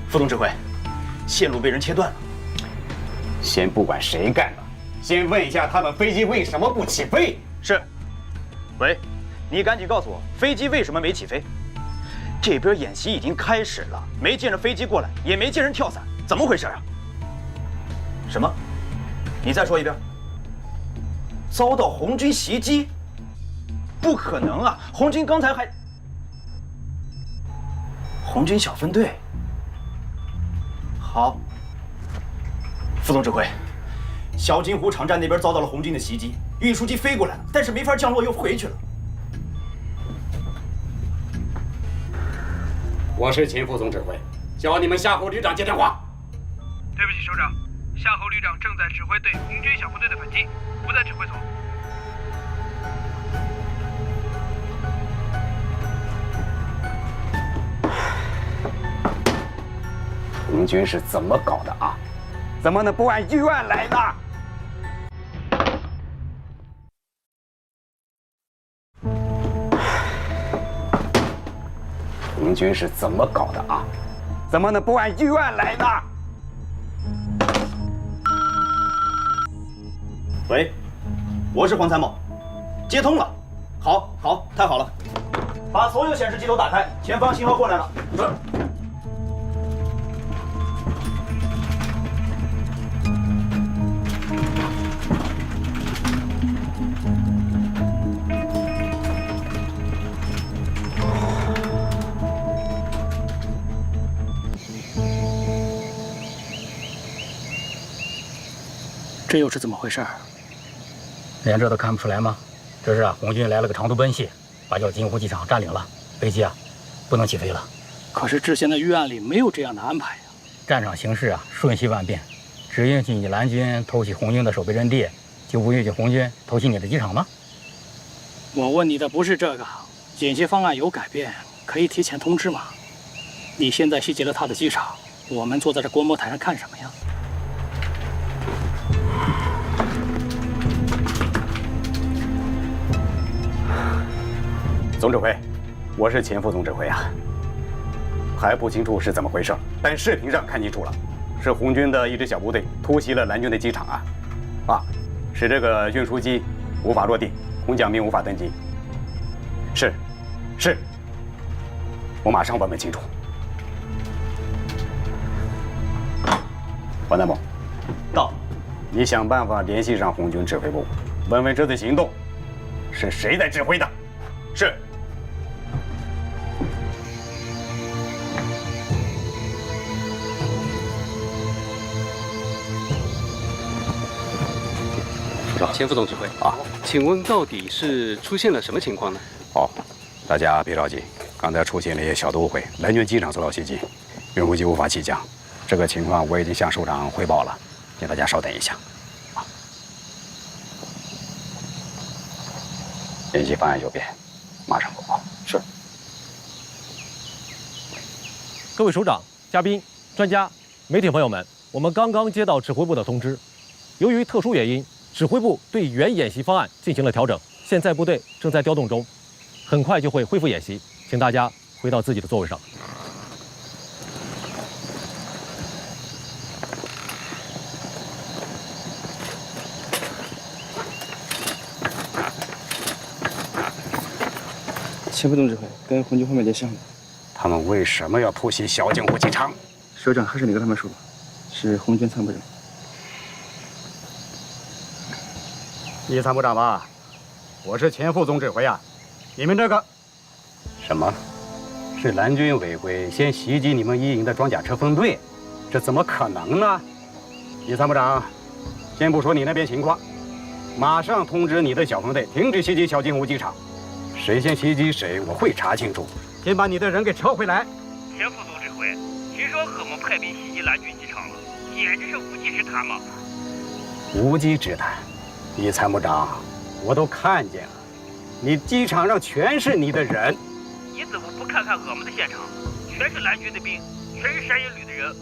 副总指挥，线路被人切断了。先不管谁干的，先问一下他们飞机为什么不起飞。是。喂，你赶紧告诉我，飞机为什么没起飞？这边演习已经开始了，没见着飞机过来，也没见人跳伞，怎么回事啊？什么？你再说一遍。遭到红军袭击？不可能啊！红军刚才还……红军小分队。好，副总指挥，小金湖场站那边遭到了红军的袭击，运输机飞过来了，但是没法降落，又回去了。我是秦副总指挥，叫你们夏侯旅长接电话。对不起，首长，夏侯旅长正在指挥对红军小分队的反击，不在指挥所。红军是怎么搞的啊？怎么能不按预案来呢？红军是怎么搞的啊？怎么能不按预案来呢？喂，我是黄参谋，接通了。好，太好了，把所有显示器都打开，前方信号过来了。是。这又是怎么回事？连这都看不出来吗？这是红军来了个长途奔袭，把小金湖机场占领了，飞机不能起飞了。可是之前的预案里没有这样的安排呀。战场形势瞬息万变，只允许你蓝军偷袭红军的守备阵地，就不允许红军偷袭你的机场吗？我问你的不是这个，演习方案有改变，可以提前通知吗？你现在袭击了他的机场，我们坐在这观摩台上看什么呀？总指挥，我是前副总指挥啊，还不清楚是怎么回事，但视频上看清楚了，是红军的一支小部队突袭了蓝军的机场啊，使这个运输机无法落地，空降兵无法登机。是，我马上问问清楚。黄参谋，到，你想办法联系上红军指挥部，问问这次行动是谁在指挥的。是。前副总指挥啊，请问到底是出现了什么情况呢？哦，大家别着急，刚才出现了一些小的误会，蓝军机场受到袭击，运输机无法起降。这个情况我已经向首长汇报了，请大家稍等一下。啊，演习方案有变，马上汇报。是。各位首长、嘉宾、专家、媒体朋友们，我们刚刚接到指挥部的通知，由于特殊原因，指挥部对原演习方案进行了调整，现在部队正在调动中，很快就会恢复演习，请大家回到自己的座位上。前副总指挥跟红军方面联系上了。他们为什么要突袭小金湖机场？首长还是你跟他们说吧，是红军参谋长。李参谋长吧，我是前副总指挥啊。你们这个什么？是蓝军违规先袭击你们一营的装甲车分队，这怎么可能呢？李参谋长，先不说你那边情况，马上通知你的小分队停止袭击小金湖机场。谁先袭击谁，我会查清楚。先把你的人给撤回来。前副总指挥，听说我们派兵袭击蓝军机场了，简直是无稽之谈嘛！无稽之谈，李参谋长，我都看见了，你机场上全是你的人。你怎么不看看我们的现场？全是蓝军的兵，全是山野旅的人。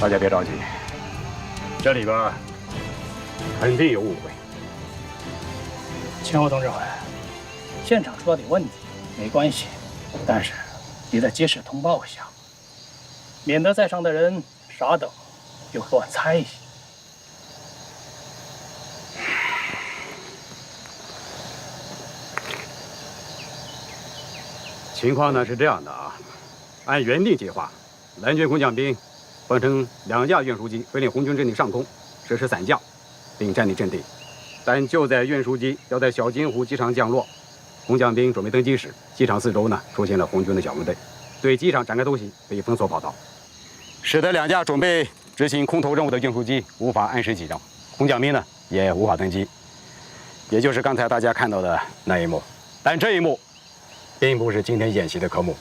大家别着急，这里边肯定有误会。前副总指挥，现场出了点问题，没关系，但是你得及时通报一下，免得在场的人傻等又乱猜一些。情况呢是这样的啊，按原定计划，蓝军空降兵分成2架运输机飞临红军阵地上空，实施伞降，并占领阵地。但就在运输机要在小金湖机场降落，空降兵准备登机时，机场四周呢出现了红军的小分队，对机场展开突袭，被封锁跑道，使得2架准备执行空投任务的运输机无法按时起降，空降兵呢也无法登机，也就是刚才大家看到的那一幕。但这一幕并不是今天演习的科目，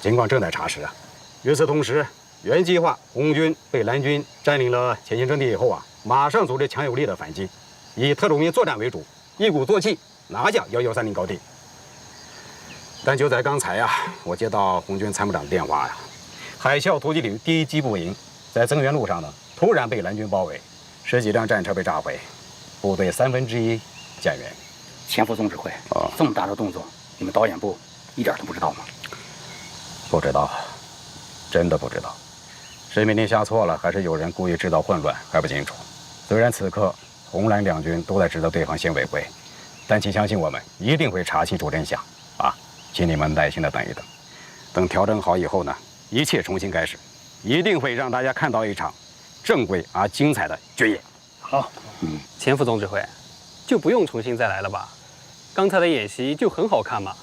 情况正在查实啊。与此同时，原计划红军被蓝军占领了前线阵地以后啊，马上组织强有力的反击，以特种兵作战为主，一鼓作气拿下1130高地。但就在刚才呀，我接到红军参谋长的电话呀，海啸突击旅第1机步营在增援路上呢，突然被蓝军包围，10几辆战车被炸毁，部队1/3减员。前副总指挥，这么大的动作，你们导演部一点都不知道吗？不知道，真的不知道。是命令下错了，还是有人故意制造混乱，还不清楚。虽然此刻红蓝两军都在指责对方先违规，但请相信我们一定会查清楚真相啊！请你们耐心的等一等，等调整好以后呢，一切重新开始，一定会让大家看到一场正规而精彩的军演。好，前副总指挥，就不用重新再来了吧？刚才的演习就很好看嘛。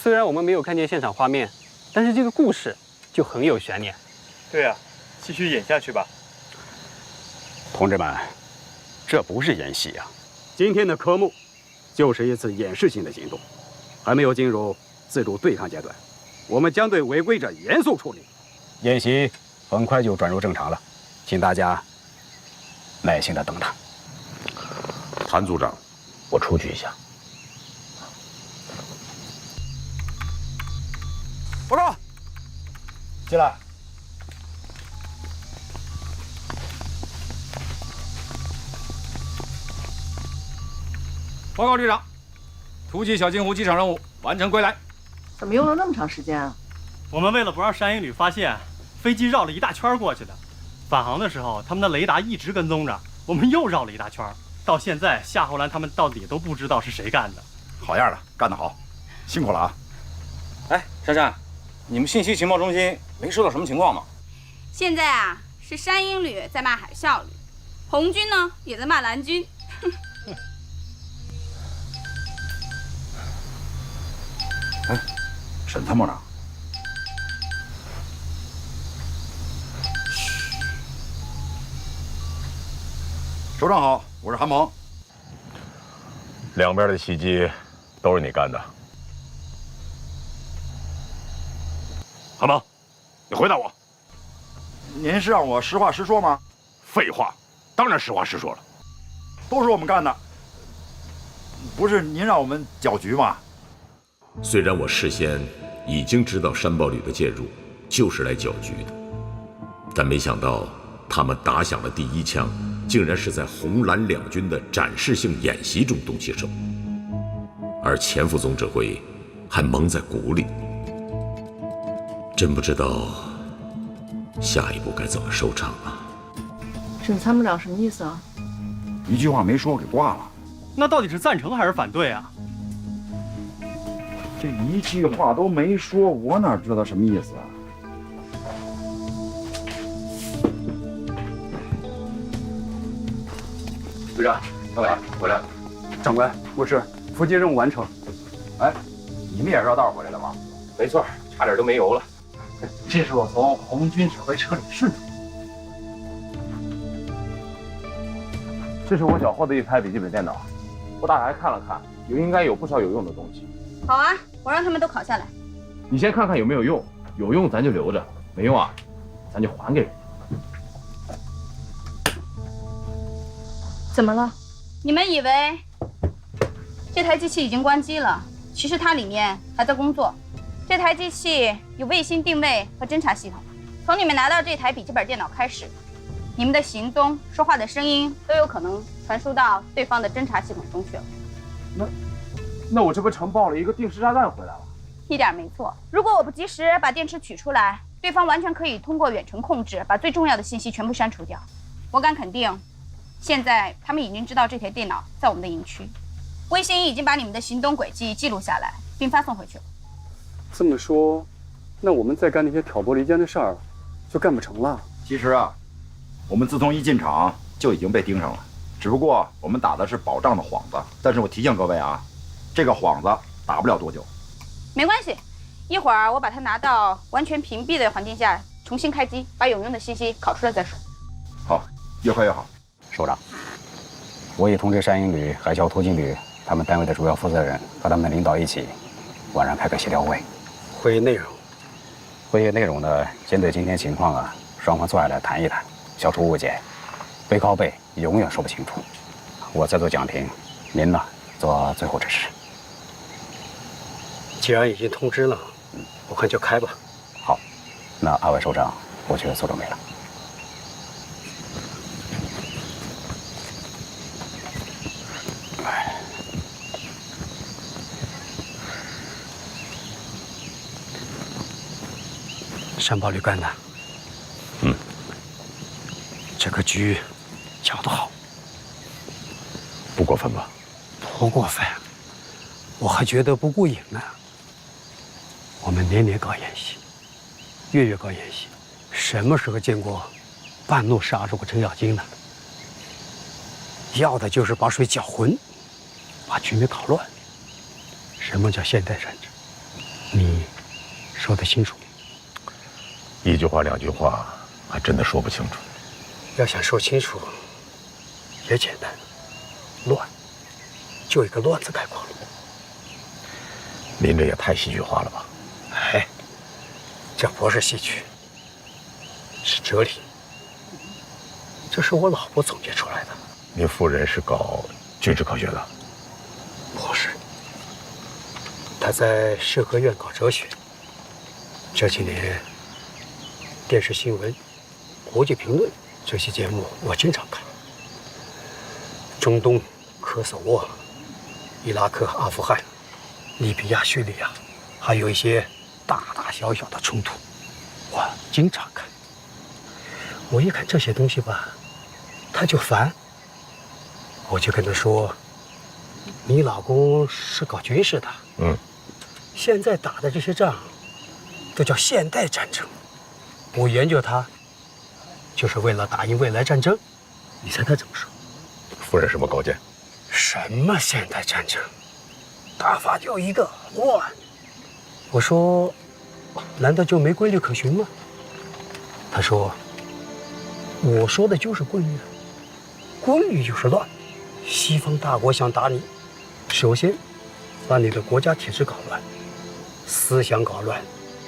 虽然我们没有看见现场画面，但是这个故事就很有悬念。对啊，继续演下去吧。同志们，这不是演习啊，今天的科目就是一次演示性的行动，还没有进入自主对抗阶段。我们将对违规者严肃处理。演习很快就转入正常了，请大家耐心的等待。谭组长，我出去一下。报告，进来。报告旅长，突击小金湖机场任务完成归来。怎么用了那么长时间啊？我们为了不让山野旅发现，飞机绕了一大圈过去的。返航的时候，他们的雷达一直跟踪着，我们又绕了一大圈。到现在，夏侯兰他们到底都不知道是谁干的。好样的，干得好，辛苦了啊！哎，珊珊，你们信息情报中心没收到什么情况吗？现在啊，是山鹰旅在骂海啸旅，红军呢也在骂蓝军。哎，沈参谋长，首长好，我是韩鹏。两边的袭击都是你干的。韩鹏，你回答我。您是让我实话实说吗？废话，当然实话实说了。都是我们干的，不是您让我们搅局吗？虽然我事先已经知道山豹旅的介入就是来搅局的，但没想到他们打响了第一枪，竟然是在红蓝两军的展示性演习中动起手，而钱副总指挥还蒙在鼓里，真不知道下一步该怎么收场啊！沈参谋长什么意思啊？一句话没说给挂了。那到底是赞成还是反对啊？这一句话都没说，我哪知道什么意思啊？队长，小伟回来了。长官，我是伏击任务完成。哎，你们也是绕道回来的吗？没错，差点都没油了。这是我从红军指挥车里顺出。这是我脚后的一台笔记本电脑，我打开看了看，应该有不少有用的东西。好啊，我让他们都拷下来。你先看看有没有用，有用咱就留着，没用啊，咱就还给人家。怎么了？你们以为这台机器已经关机了？其实它里面还在工作。这台机器有卫星定位和侦察系统，从你们拿到这台笔记本电脑开始，你们的行踪、说话的声音都有可能传输到对方的侦察系统中去了。那我这不承包了一个定时炸弹回来了？一点没错。如果我不及时把电池取出来，对方完全可以通过远程控制，把最重要的信息全部删除掉。我敢肯定，现在他们已经知道这台电脑在我们的营区，卫星已经把你们的行动轨迹记录下来，并发送回去了。这么说，那我们再干那些挑拨离间的事儿，就干不成了。其实啊，我们自从一进场就已经被盯上了，只不过我们打的是保障的幌子。但是我提醒各位啊，这个幌子打不了多久。没关系，一会儿我把它拿到完全屏蔽的环境下重新开机，把有用的信息拷出来再说。好，越快越好。首长，我已通知山鹰旅、海啸突击旅他们单位的主要负责人和他们的领导一起，晚上开个协调会。会议内容？会议内容呢，针对今天情况啊，双方坐下来谈一谈，消除误解。背靠背永远说不清楚。我在做讲评，您呢做最后指示。既然已经通知了，我看就开吧。好，那二位首长，我去做准备了。山豹旅干的，这个局搅得好，不过分吧？不过分，我还觉得不过瘾呢。我们年年搞演习，月月搞演习，什么时候见过半路杀出个程咬金的？要的就是把水搅浑，把局面搞乱。什么叫现代战争？你说得清楚？一句话两句话，还真的说不清楚。要想说清楚，也简单，乱，就一个乱字概括了。您这也太戏剧化了吧？哎，这不是戏剧，是哲理。这是我老婆总结出来的。您夫人是搞军事科学的？不是，她在社科院搞哲学。这几年，电视新闻、国际评论这些节目我经常看。中东、科索沃、伊拉克、阿富汗、利比亚、叙利亚，还有一些大大小小的冲突，我经常看。我一看这些东西吧，他就烦。我就跟他说：“你老公是搞军事的，现在打的这些仗，都叫现代战争。我研究它，就是为了打赢未来战争。你猜他怎么说？夫人什么高见？什么现代战争？打法就一个乱。我说，难道就没规律可循吗？他说，我说的就是规律，规律就是乱。西方大国想打你，首先把你的国家体制搞乱，思想搞乱，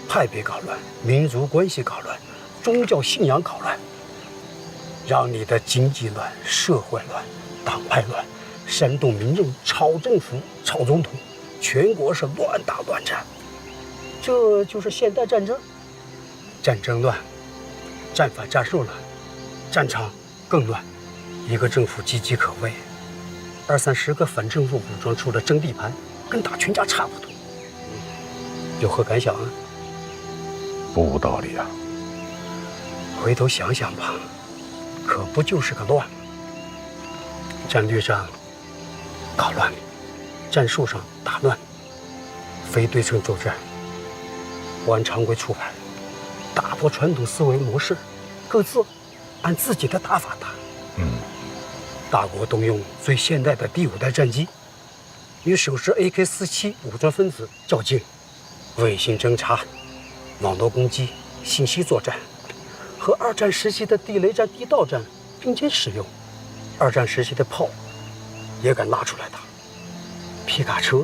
派别搞乱，民族关系搞乱，宗教信仰搞乱，让你的经济乱，社会乱，党派乱，煽动民众炒政府、炒总统，全国是乱打乱战。这就是现代战争，战争乱，战法战术乱，战场更乱，一个政府岌岌可危，20-30个反政府武装出来争地盘，跟打群架差不多。有何感想啊？不无道理啊。回头想想吧，可不就是个乱吗？战略上搞乱，战术上打乱，非对称作战，不按常规出牌，打破传统思维模式，各自按自己的打法打。大国动用最现代的第5代战机，与手持 AK-47武装分子较劲，卫星侦察、网络攻击、信息作战，和2战时期的地雷战、地道战并肩使用。2战时期的炮也敢拉出来打，皮卡车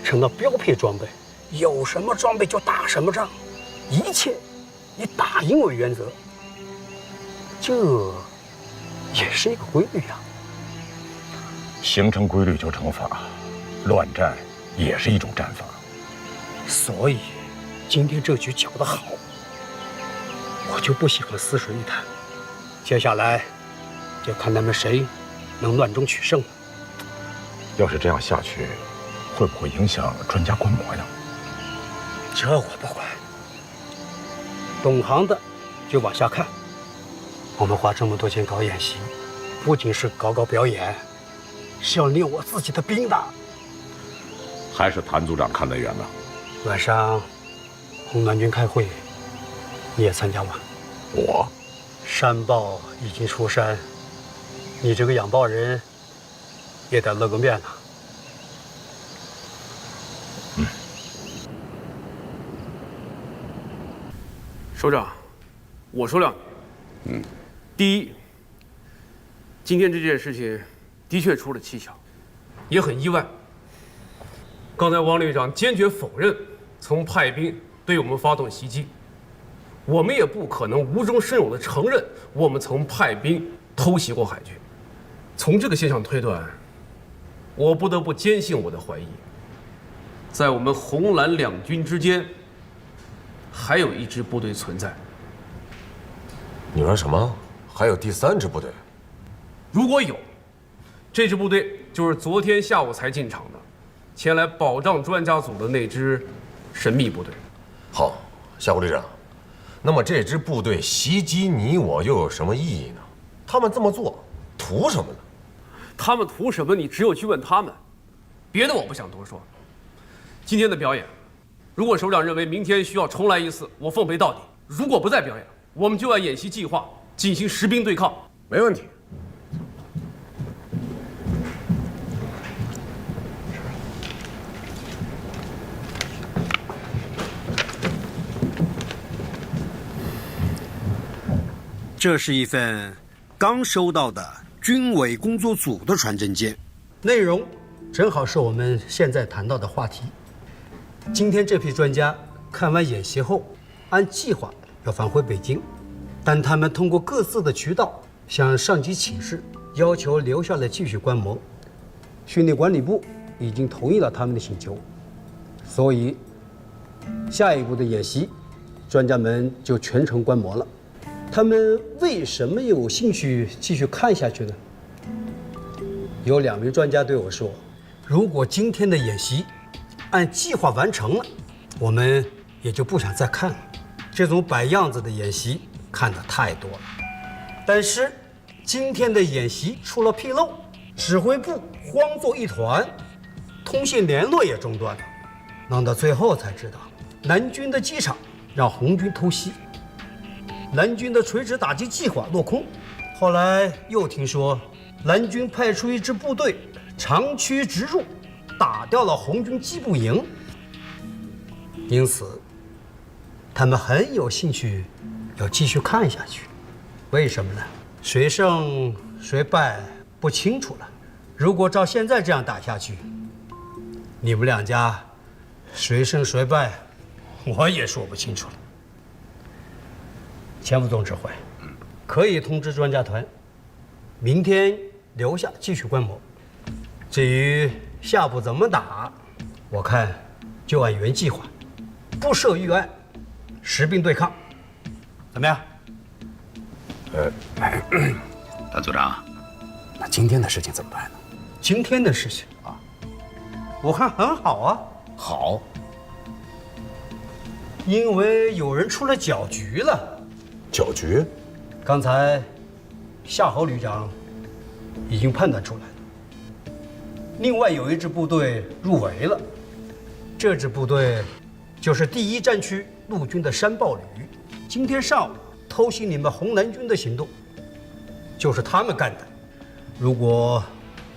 成了标配装备，有什么装备就打什么仗，一切以打赢为原则。这也是一个规律啊。形成规律就成法，乱战也是一种战法。所以，今天这局搅得好，我就不喜欢泗水一潭。接下来，就看他们谁能乱中取胜了。要是这样下去，会不会影响专家观摩呀？这我不管，懂行的就往下看。我们花这么多钱搞演习，不仅是搞表演，是要练我自己的兵的。还是谭组长看得远呢。晚上红南军开会，你也参加吗？我？山豹已经出山，你这个养豹人也得露个面了。首长，我说两句。第一，今天这件事情的确出了蹊跷，也很意外。刚才王旅长坚决否认曾派兵对我们发动袭击，我们也不可能无中生有地承认我们曾派兵偷袭过海军。从这个现象推断，我不得不坚信我的怀疑，在我们红蓝两军之间，还有一支部队存在。你说什么？还有第3支部队？如果有，这支部队就是昨天下午才进场的，前来保障专家组的那支神秘部队。好，夏胡旅长，那么这支部队袭击你我又有什么意义呢？他们这么做图什么呢？他们图什么？你只有去问他们，别的我不想多说。今天的表演，如果首长认为明天需要重来一次，我奉陪到底；如果不再表演，我们就按演习计划进行实兵对抗。没问题。这是一份刚收到的军委工作组的传真件，内容正好是我们现在谈到的话题。今天这批专家看完演习后，按计划要返回北京，但他们通过各自的渠道向上级请示，要求留下来继续观摩。训练管理部已经同意了他们的请求，所以下一步的演习，专家们就全程观摩了。他们为什么有兴趣继续看下去呢？有2名专家对我说，如果今天的演习按计划完成了，我们也就不想再看了。这种摆样子的演习看得太多了。但是今天的演习出了纰漏，指挥部慌作一团，通信联络也中断了，弄到最后才知道，南军的机场让红军偷袭，蓝军的垂直打击计划落空。后来又听说，蓝军派出一支部队长驱直入，打掉了红军机步营。因此，他们很有兴趣要继续看下去。为什么呢？谁胜谁败不清楚了。如果照现在这样打下去，你们两家谁胜谁败，我也说不清楚了。钱副总指挥，可以通知专家团，明天留下继续观摩。至于下步怎么打，我看就按原计划，不设预案，实兵对抗，怎么样？谭组长，那今天的事情怎么办呢？今天的事情啊，我看很好啊。好，因为有人出了搅局了。搅局？刚才夏侯旅长已经判断出来了。另外有一支部队入围了，这支部队就是第1战区陆军的山豹旅。今天上午偷袭你们红蓝军的行动，就是他们干的。如果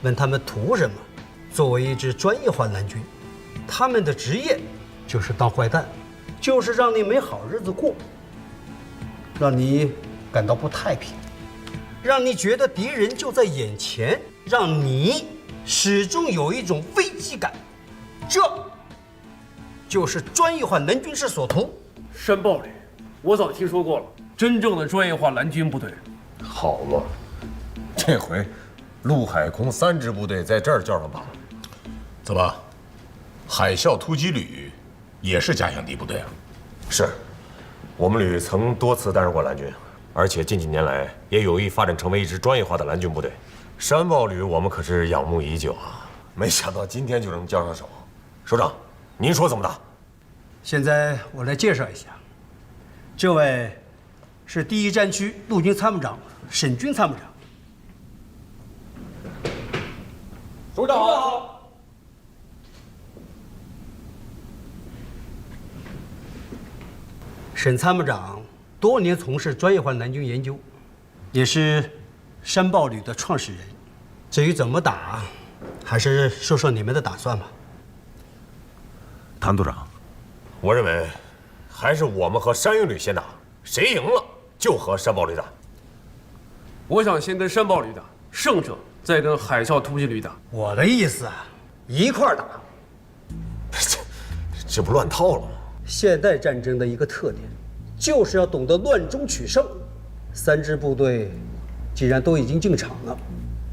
问他们图什么，作为一支专业化蓝军，他们的职业就是当坏蛋，就是让你没好日子过，让你感到不太平，让你觉得敌人就在眼前，让你始终有一种危机感。这就是专业化蓝军士所图。山豹旅，我早听说过了，真正的专业化蓝军部队。好嘛，这回陆海空3支部队在这儿叫上榜。怎么，海啸突击旅也是假想敌部队啊？是，我们旅曾多次担任过蓝军，而且近几年来也有意发展成为一支专业化的蓝军部队。山豹旅我们可是仰慕已久啊，没想到今天就能交上手。首长，您说怎么打？现在我来介绍一下，这位是第1战区陆军参谋长沈军参谋长。首长好。沈参谋长多年从事专业化蓝军研究，也是山豹旅的创始人。至于怎么打，还是说说你们的打算吧。谭组长，我认为还是我们和山鹰旅先打，谁赢了就和山豹旅打。我想先跟山豹旅打，胜者再跟海啸突击旅打。我的意思啊，一块儿打。这不乱套了吗？现代战争的一个特点，就是要懂得乱中取胜。3支部队既然都已经进场了，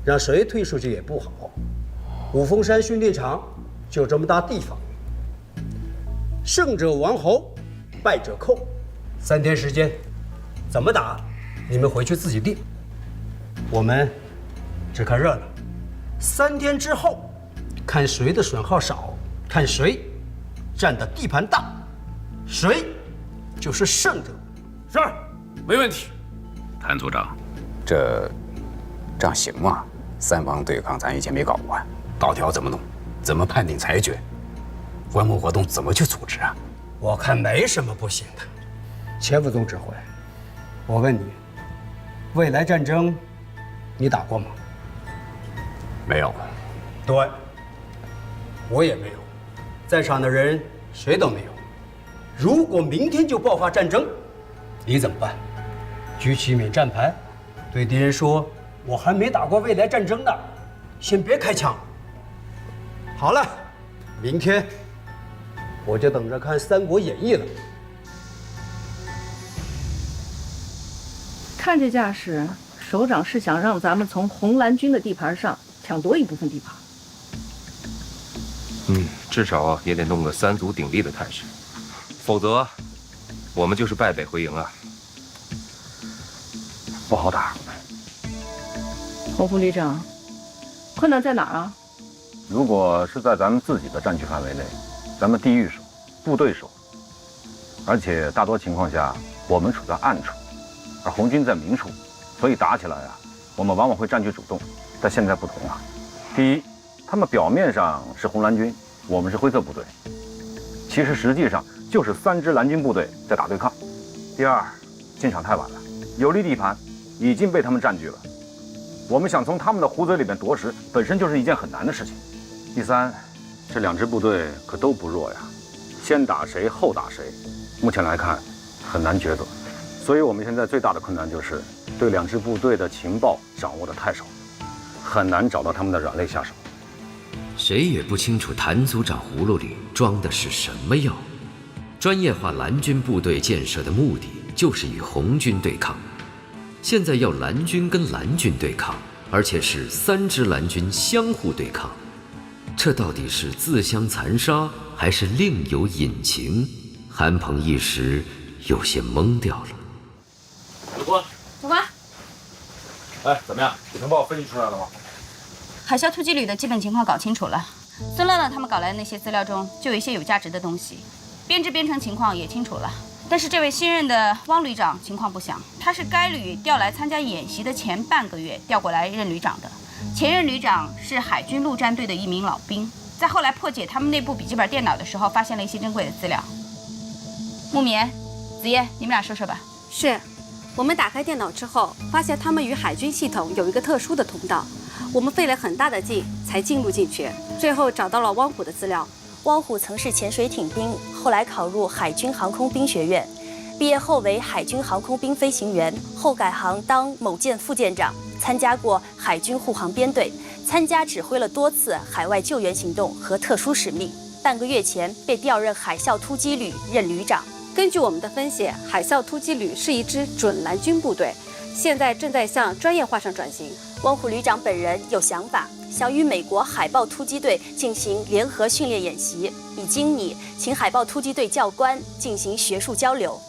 让谁退出去也不好。五峰山训练场就这么大地方，胜者王侯，败者寇。3天时间，怎么打，你们回去自己定。我们只看热闹。3天之后，看谁的损耗少，看谁占的地盘大，谁就是胜者。是，没问题。谭组长，这样行吗？3方对抗咱以前没搞过，道条怎么弄？怎么判定裁决？观摩活动怎么去组织啊？我看没什么不行的。钱副总指挥，我问你，未来战争你打过吗？没有。对，我也没有，在场的人谁都没有。如果明天就爆发战争，你怎么办？举起免战牌，对敌人说：“我还没打过未来战争呢，先别开枪。”好了，明天我就等着看《三国演义》了。看这架势，首长是想让咱们从红蓝军的地盘上抢夺一部分地盘。至少也得弄个3足鼎立的态势，否则我们就是败北回营啊，不好打。侯副旅长，困难在哪儿啊？如果是在咱们自己的战区范围内，咱们地域守，部队守，而且大多情况下我们处在暗处，而红军在明处，所以打起来啊，我们往往会占据主动。但现在不同啊，第一，他们表面上是红蓝军，我们是灰色部队，其实实际上就是3支蓝军部队在打对抗。第二，进场太晚了，有利地盘已经被他们占据了，我们想从他们的虎嘴里面夺食，本身就是一件很难的事情。第三，这2支部队可都不弱呀，先打谁后打谁，目前来看很难抉择。所以我们现在最大的困难就是对2支部队的情报掌握的太少，很难找到他们的软肋下手。谁也不清楚谭组长葫芦里装的是什么药。专业化蓝军部队建设的目的就是与红军对抗，现在要蓝军跟蓝军对抗，而且是3支蓝军相互对抗，这到底是自相残杀，还是另有隐情？韩鹏一时有些懵掉了。长官，长官，哎，怎么样？情报分析出来了吗？海啸突击旅的基本情况搞清楚了，孙乐乐他们搞来的那些资料中就有一些有价值的东西，编制编成情况也清楚了。但是这位新任的汪旅长情况不详，他是该旅调来参加演习的前半个月调过来任旅长的，前任旅长是海军陆战队的一名老兵，在后来破解他们内部笔记本电脑的时候，发现了一些珍贵的资料。木棉、子夜，你们俩说说吧。是，我们打开电脑之后，发现他们与海军系统有一个特殊的通道，我们费了很大的劲才进入进去，最后找到了汪虎的资料。汪虎曾是潜水艇兵，后来考入海军航空兵学院，毕业后为海军航空兵飞行员，后改行当某舰副舰长，参加过海军护航编队，参加指挥了多次海外救援行动和特殊使命。半个月前被调任海啸突击旅任旅长。根据我们的分析，海啸突击旅是一支准蓝军部队，现在正在向专业化上转型。汪虎旅长本人有想法，想与美国海豹突击队进行联合训练演习，已经拟请海豹突击队教官进行学术交流。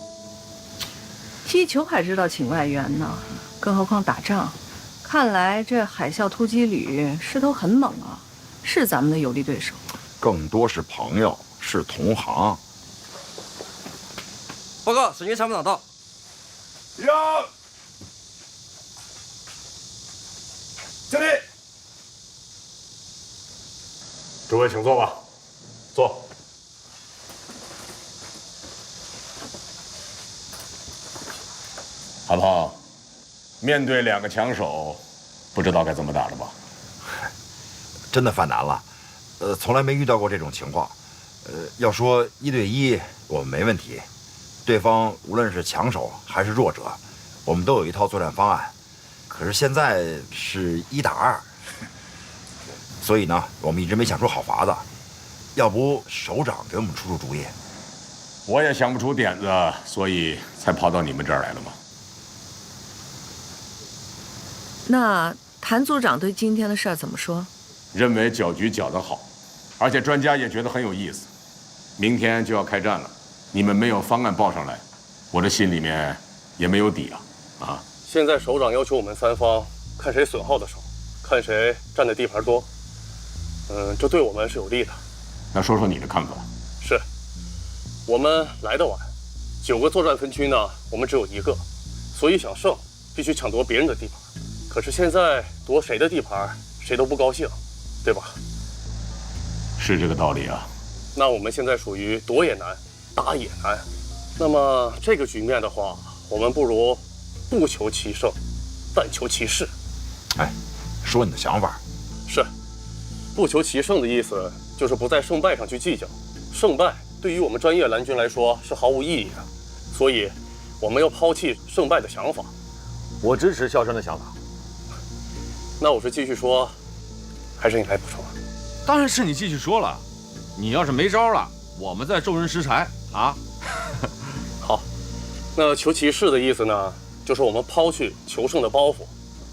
踢球还知道请外援呢，更何况打仗。看来这海啸突击旅势头很猛啊，是咱们的有力对手。更多是朋友，是同行。报告，沈军参谋长到。立正，敬礼。诸位请坐吧，坐。韩鹏，面对2个强手，不知道该怎么打了吧？真的犯难了，从来没遇到过这种情况。要说1对1，我们没问题。对方无论是强手还是弱者，我们都有一套作战方案。可是现在是1打2，所以呢，我们一直没想出好法子。要不首长给我们出出主意？我也想不出点子，所以才跑到你们这儿来了嘛。那谭组长对今天的事儿怎么说？认为搅局搅得好，而且专家也觉得很有意思。明天就要开战了，你们没有方案报上来，我这心里面也没有底啊！现在首长要求我们3方看谁损耗的少，看谁占的地盘多。这对我们是有利的。那说说你的看法。是，我们来得晚，9个作战分区呢，我们只有1个，所以想胜必须抢夺别人的地盘。可是现在夺谁的地盘，谁都不高兴，对吧？是这个道理啊。那我们现在属于夺也难，打也难。那么这个局面的话，我们不如不求其胜，但求其势。哎，说你的想法。是，不求其胜的意思就是不在胜败上去计较，胜败对于我们专业蓝军来说是毫无意义的，所以我们要抛弃胜败的想法。我支持孝山的想法。那我是继续说，还是你来补充？当然是你继续说了。你要是没招了，我们再众人拾柴啊！好，那求其势的意思呢，就是我们抛去求胜的包袱，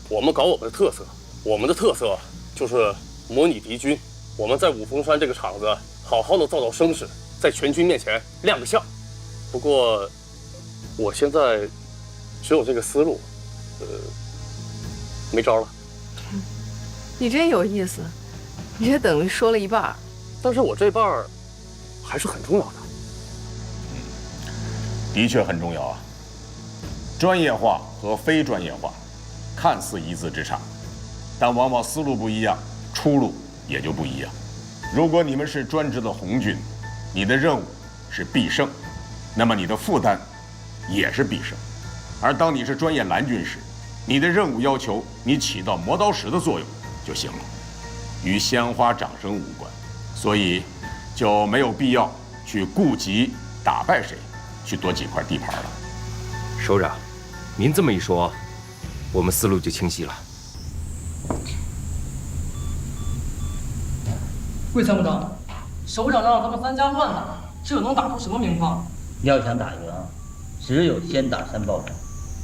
我们搞我们的特色。我们的特色就是模拟敌军，我们在五峰山这个场子好好的造造声势，在全军面前亮个相。不过，我现在只有这个思路，没招了。你真有意思，你这等于说了一半。但是我这半儿还是很重要的。的确很重要啊。专业化和非专业化看似一字之差，但往往思路不一样，出路也就不一样。如果你们是专职的红军，你的任务是必胜，那么你的负担也是必胜。而当你是专业蓝军时，你的任务要求你起到磨刀石的作用就行了，与鲜花掌声无关，所以就没有必要去顾及打败谁，去夺几块地盘了。首长，您这么一说，我们思路就清晰了。魏参谋长，首长让咱们3家乱打，这能打出什么名堂？要想打赢，只有先打山豹旅。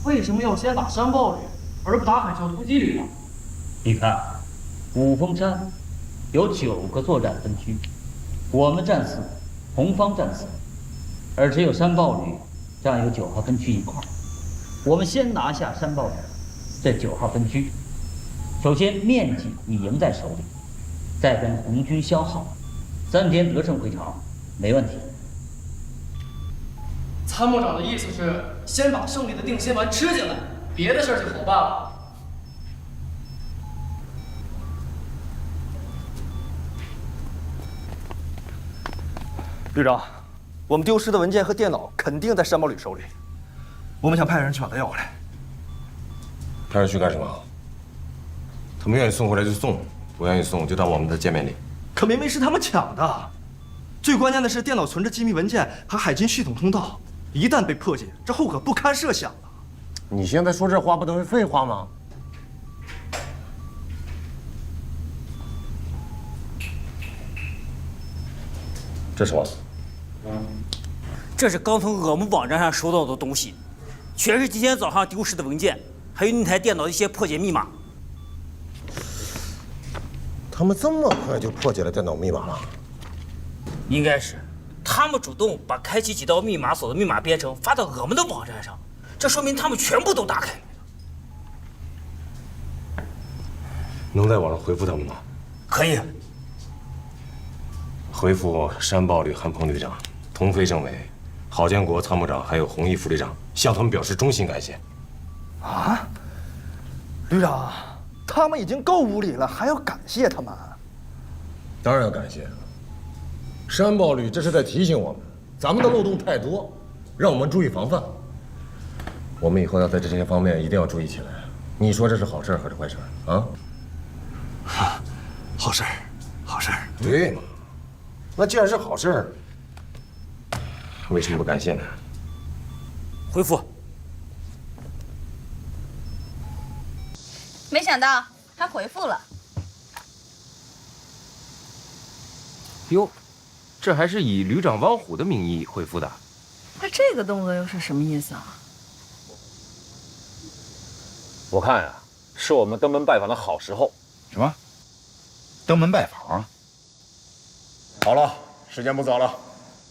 为什么要先打山豹旅，而不打海啸突击旅呢？你看，五峰山有9个作战分区，我们占4，红方占4，而只有山豹旅占有9号分区一块。我们先拿下山豹旅这9号分区，首先面积你赢在手里，再跟红军消耗，3天得胜回朝，没问题。参谋长的意思是先把胜利的定心丸吃进来，别的事儿就好办了。旅长，我们丢失的文件和电脑肯定在山豹旅手里，我们想派人去把它要回来。派人去干什么？他们愿意送回来就送，不愿意送就当我们的见面礼。可明明是他们抢的，最关键的是电脑存着机密文件和海军系统通道，一旦被破解，这后果不堪设想啊！你现在说这话不都是废话吗？这什么？这是刚从我们网站上收到的东西，全是今天早上丢失的文件，还有那台电脑的一些破解密码。他们这么快就破解了电脑密码了？应该是，他们主动把开启几道密码锁的密码编程发到我们的网站上，这说明他们全部都打开了。能在网上回复他们吗？可以。回复山豹旅韩鹏旅长、童飞政委、郝建国参谋长还有红毅副旅长，向他们表示衷心感谢。啊，旅长，他们已经够无礼了，还要感谢他们？当然要感谢。山豹旅这是在提醒我们，咱们的漏洞太多，让我们注意防范。我们以后要在这些方面一定要注意起来。你说这是好事还是坏事啊？好事，好事。对嘛？那既然是好事，为什么不感谢呢？回复。没想到他回复了。哟，这还是以旅长汪虎的名义回复的。他这个动作又是什么意思啊？我看呀，是我们登门拜访的好时候。什么？登门拜访？好了，时间不早了，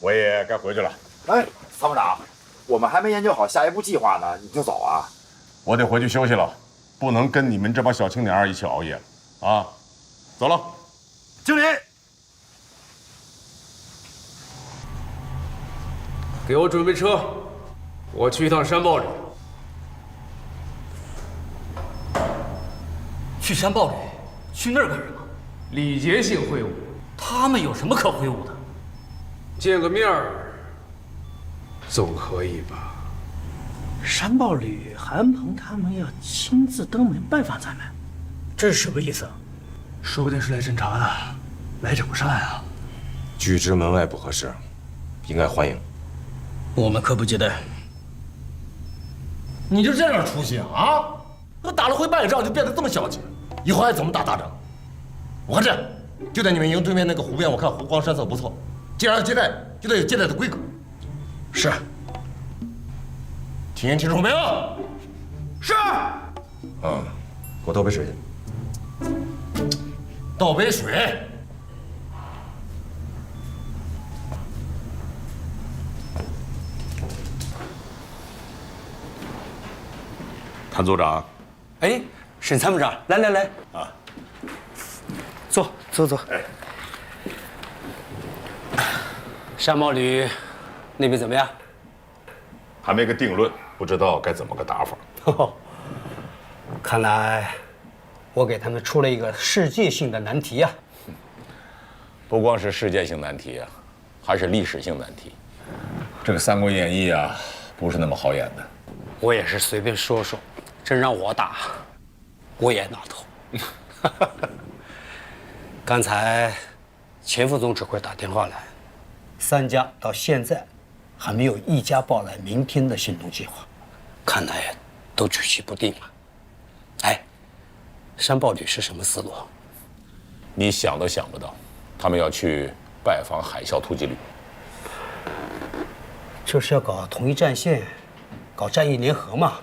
我也该回去了。哎，参谋长，我们还没研究好下一步计划呢，你就走啊？我得回去休息了，不能跟你们这帮小青年一起熬夜了啊！走了。经理，给我准备车，我去一趟山豹旅。去山豹旅？去那儿干什么？礼节性会晤。他们有什么可会晤的？见个面儿，总可以吧？山豹旅韩鹏他们要亲自登门拜访咱们，这是什么意思？说不定是来侦查的，来者不善啊！拒之门外不合适，应该欢迎。我们可不接待。你就这点出息啊？那打了回败仗就变得这么消极，以后还怎么打大仗？我看这样，就在你们营对面那个湖边，我看湖光山色不错。既然要接待，就得有接待的规格。是。听清楚没有？是。给我倒杯水。倒杯水。谭组长，哎，沈参谋长，来来来，啊，坐。哎，山豹旅那边怎么样？还没个定论，不知道该怎么个打法。看来我给他们出了一个世界性的难题呀。不光是世界性难题啊，还是历史性难题。这个《三国演义》啊，不是那么好演的。我也是随便说说，真让我打，我也挠头。刚才钱副总指挥打电话来，3家到现在还没有一家报来明天的行动计划，看来都举棋不定了。哎，山豹旅是什么思路？你想都想不到，他们要去拜访海啸突击旅。就是要搞统一战线，搞战役联合嘛。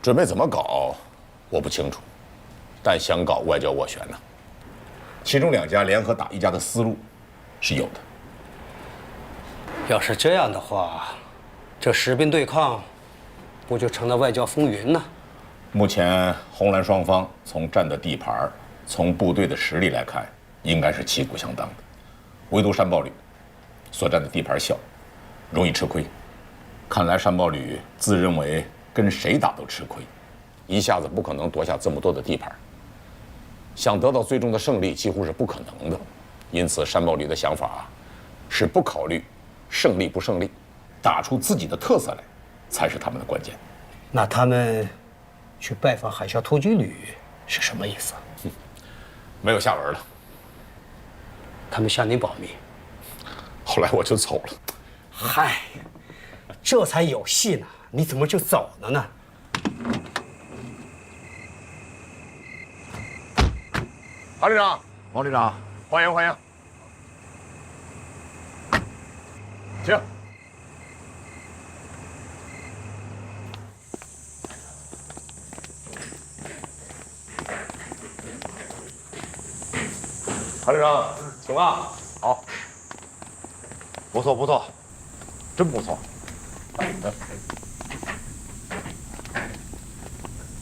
准备怎么搞，我不清楚，但想搞外交斡旋呢。其中2家联合打1家的思路是有的。要是这样的话，这实兵对抗不就成了外交风云呢？目前红蓝双方从占的地盘、从部队的实力来看，应该是旗鼓相当的。唯独山豹旅所占的地盘小，容易吃亏。看来山豹旅自认为跟谁打都吃亏，一下子不可能夺下这么多的地盘，想得到最终的胜利几乎是不可能的。因此，山豹旅的想法是不考虑胜利不胜利，打出自己的特色来，才是他们的关键。那他们去拜访海啸突击旅是什么意思？没有下文了。他们向你保密，后来我就走了。嗨，这才有戏呢！你怎么就走了呢？韩旅长，王旅长，欢迎欢迎，请。韩旅长，请啊！好，不错不错，真不错。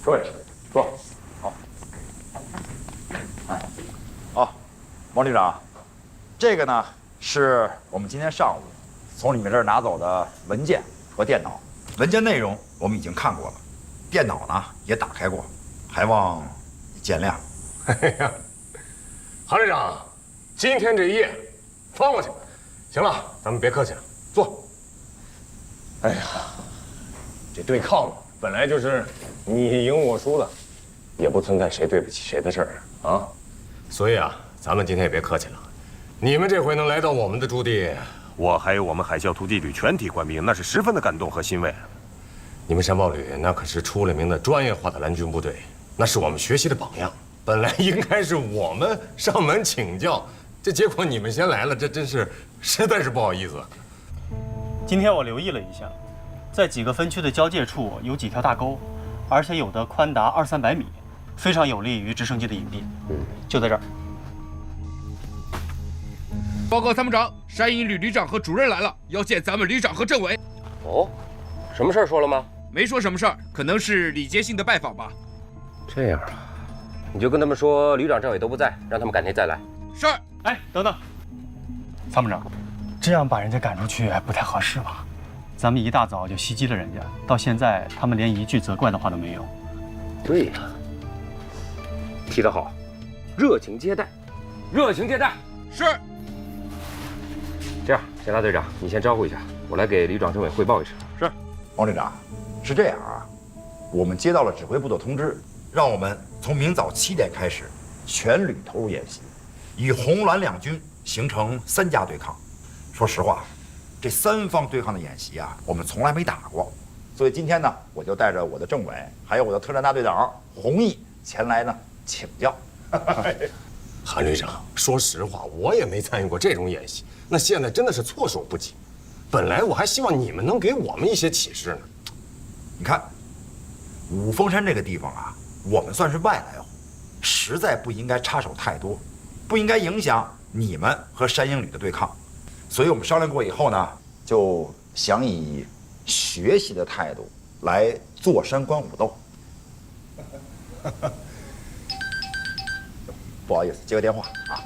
各位，坐。好。哎，好，王旅长，这个呢是我们今天上午从你们这儿拿走的文件和电脑。文件内容我们已经看过了，电脑呢也打开过，还望你见谅。哎呀，韩旅长，今天这一夜放过去。行了，咱们别客气了，坐。哎呀，这对抗本来就是你赢我输的，也不存在谁对不起谁的事儿啊。所以啊，咱们今天也别客气了。你们这回能来到我们的驻地，我还有我们海啸突击旅全体官兵，那是十分的感动和欣慰。你们山豹旅那可是出了名的专业化的蓝军部队，那是我们学习的榜样。本来应该是我们上门请教，这结果你们先来了，这真是实在是不好意思。今天我留意了一下，在几个分区的交界处有几条大沟，而且有的宽达200-300米，非常有利于直升机的隐蔽。就在这儿。报告参谋长，山鹰旅旅长和主任来了，要见咱们旅长和政委。哦，什么事儿说了吗？没说什么事儿，可能是礼节性的拜访吧。这样啊，你就跟他们说旅长、政委都不在，让他们改天再来。是。哎，等等，参谋长，这样把人家赶出去不太合适吧？咱们一大早就袭击了人家，到现在他们连一句责怪的话都没有。对呀，提得好，热情接待，热情接待。是。这样，田大队长，你先招呼一下，我来给旅长、政委汇报一声。是，王队长，是这样啊，我们接到了指挥部的通知，让我们从明早7点开始，全旅投入演习，与红蓝两军形成3家对抗。说实话，这3方对抗的演习啊，我们从来没打过，所以今天呢，我就带着我的政委，还有我的特战大队长弘毅前来呢请教。韩旅长，说实话，我也没参与过这种演习，那现在真的是措手不及。本来我还希望你们能给我们一些启示呢。你看，五峰山这个地方啊，我们算是外来户，实在不应该插手太多，不应该影响你们和山鹰旅的对抗。所以我们商量过以后呢，就想以学习的态度来坐山观武斗。不好意思，接个电话啊。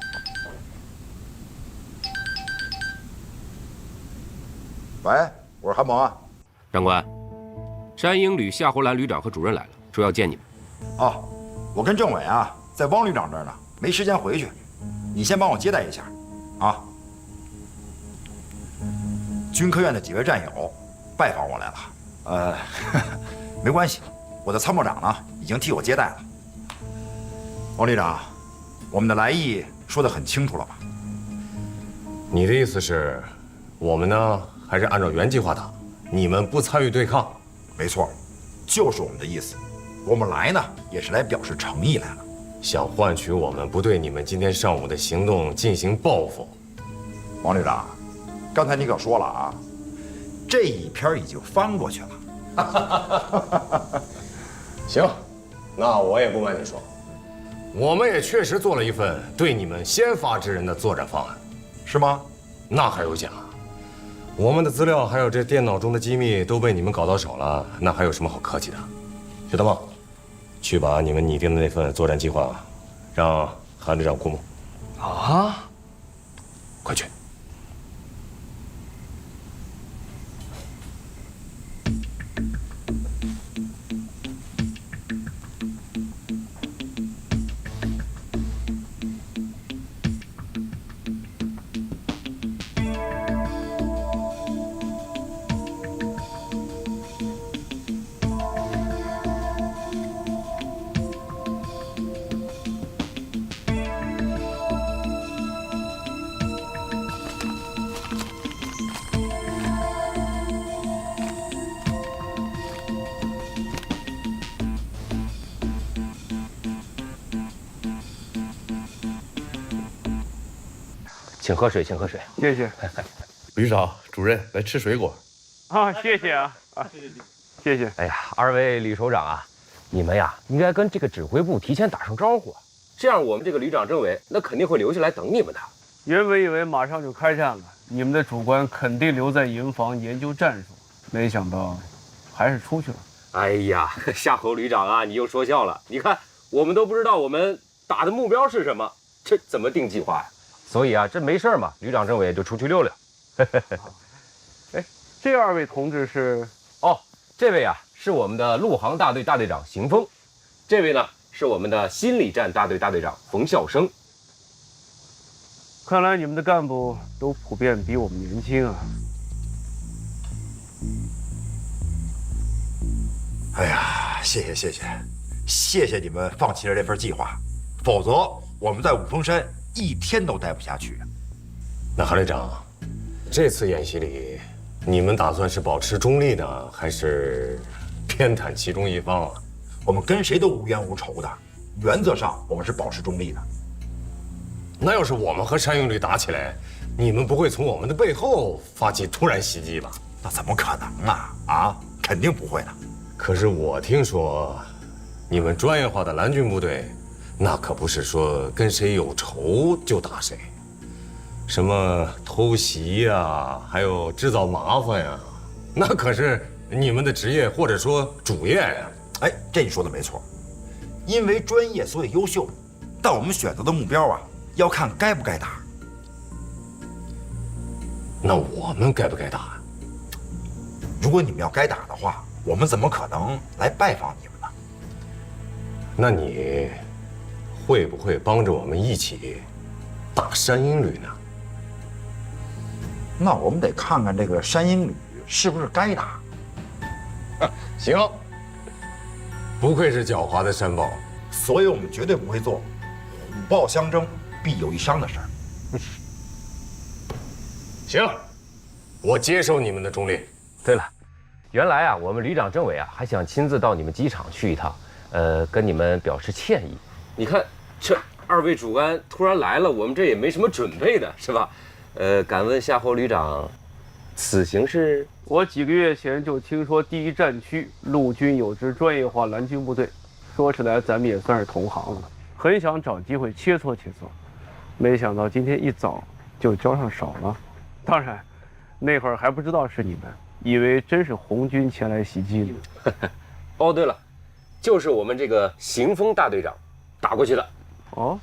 喂，我是韩鹏啊。长官，山鹰旅夏侯兰旅长和主任来了，说要见你们。哦，我跟政委啊在汪旅长这儿呢，没时间回去，你先帮我接待一下，啊。军科院的几位战友拜访我来了，没关系，我的参谋长呢已经替我接待了。汪旅长，我们的来意说得很清楚了吧？你的意思是，我们呢还是按照原计划打，你们不参与对抗？没错，就是我们的意思。我们来呢也是来表示诚意来了，想换取我们不对你们今天上午的行动进行报复。王旅长，刚才你可说了啊，这一篇已经翻过去了。行，那我也不瞒你说，我们也确实做了一份对你们先发制人的作战方案，是吗？那还用讲啊？我们的资料还有这电脑中的机密都被你们搞到手了，那还有什么好客气的？薛德茂，去把你们拟定的那份作战计划，让韩旅长过目。啊！快去。请喝水，请喝水。谢谢。旅长、主任来吃水果。啊，谢谢啊，谢谢。哎呀，二位旅首长啊，你们呀应该跟这个指挥部提前打声招呼，这样我们这个旅长政委那肯定会留下来等你们的。原本以为马上就开战了，你们的主官肯定留在营房研究战术，没想到还是出去了。哎呀，夏侯旅长啊，你又说笑了。你看，我们都不知道我们打的目标是什么，这怎么定计划呀？所以啊，这没事嘛，旅长政委就出去溜溜。哎，这二位同志是？哦，这位啊是我们的陆航大队大队长邢峰，这位呢是我们的新里战大队大队长冯孝生。看来你们的干部都普遍比我们年轻啊。哎呀，谢谢你们放弃了这份计划，否则我们在五峰山一天都待不下去。那韩旅长，这次演习里，你们打算是保持中立呢，还是偏袒其中一方啊？我们跟谁都无冤无仇的，原则上我们是保持中立的。那要是我们和山鹰旅打起来，你们不会从我们的背后发起突然袭击吧？那怎么可能啊？啊，肯定不会的。可是我听说，你们专业化的蓝军部队，那可不是说跟谁有仇就打谁，什么偷袭呀，还有制造麻烦呀，那可是你们的职业或者说主业呀。哎，这你说的没错，因为专业所以优秀，但我们选择的目标啊，要看该不该打。那我们该不该打？如果你们要该打的话，我们怎么可能来拜访你们呢？那你会不会帮着我们一起打山鹰旅呢？那我们得看看这个山鹰旅是不是该打。行，不愧是狡猾的山豹，所以我们绝对不会做虎豹相争必有一伤的事儿。行，我接受你们的中立。对了，原来啊，我们旅长政委啊还想亲自到你们机场去一趟，跟你们表示歉意。你看这二位主官突然来了，我们这也没什么准备的，是吧？敢问夏侯旅长，此行是？我几个月前就听说第一战区陆军有支专业化蓝军部队，说起来咱们也算是同行了，很想找机会切磋切磋，没想到今天一早就交上手了。当然，那会儿还不知道是你们，以为真是红军前来袭击呢。哦，对了，就是我们这个邢峰大队长打过去的。哦。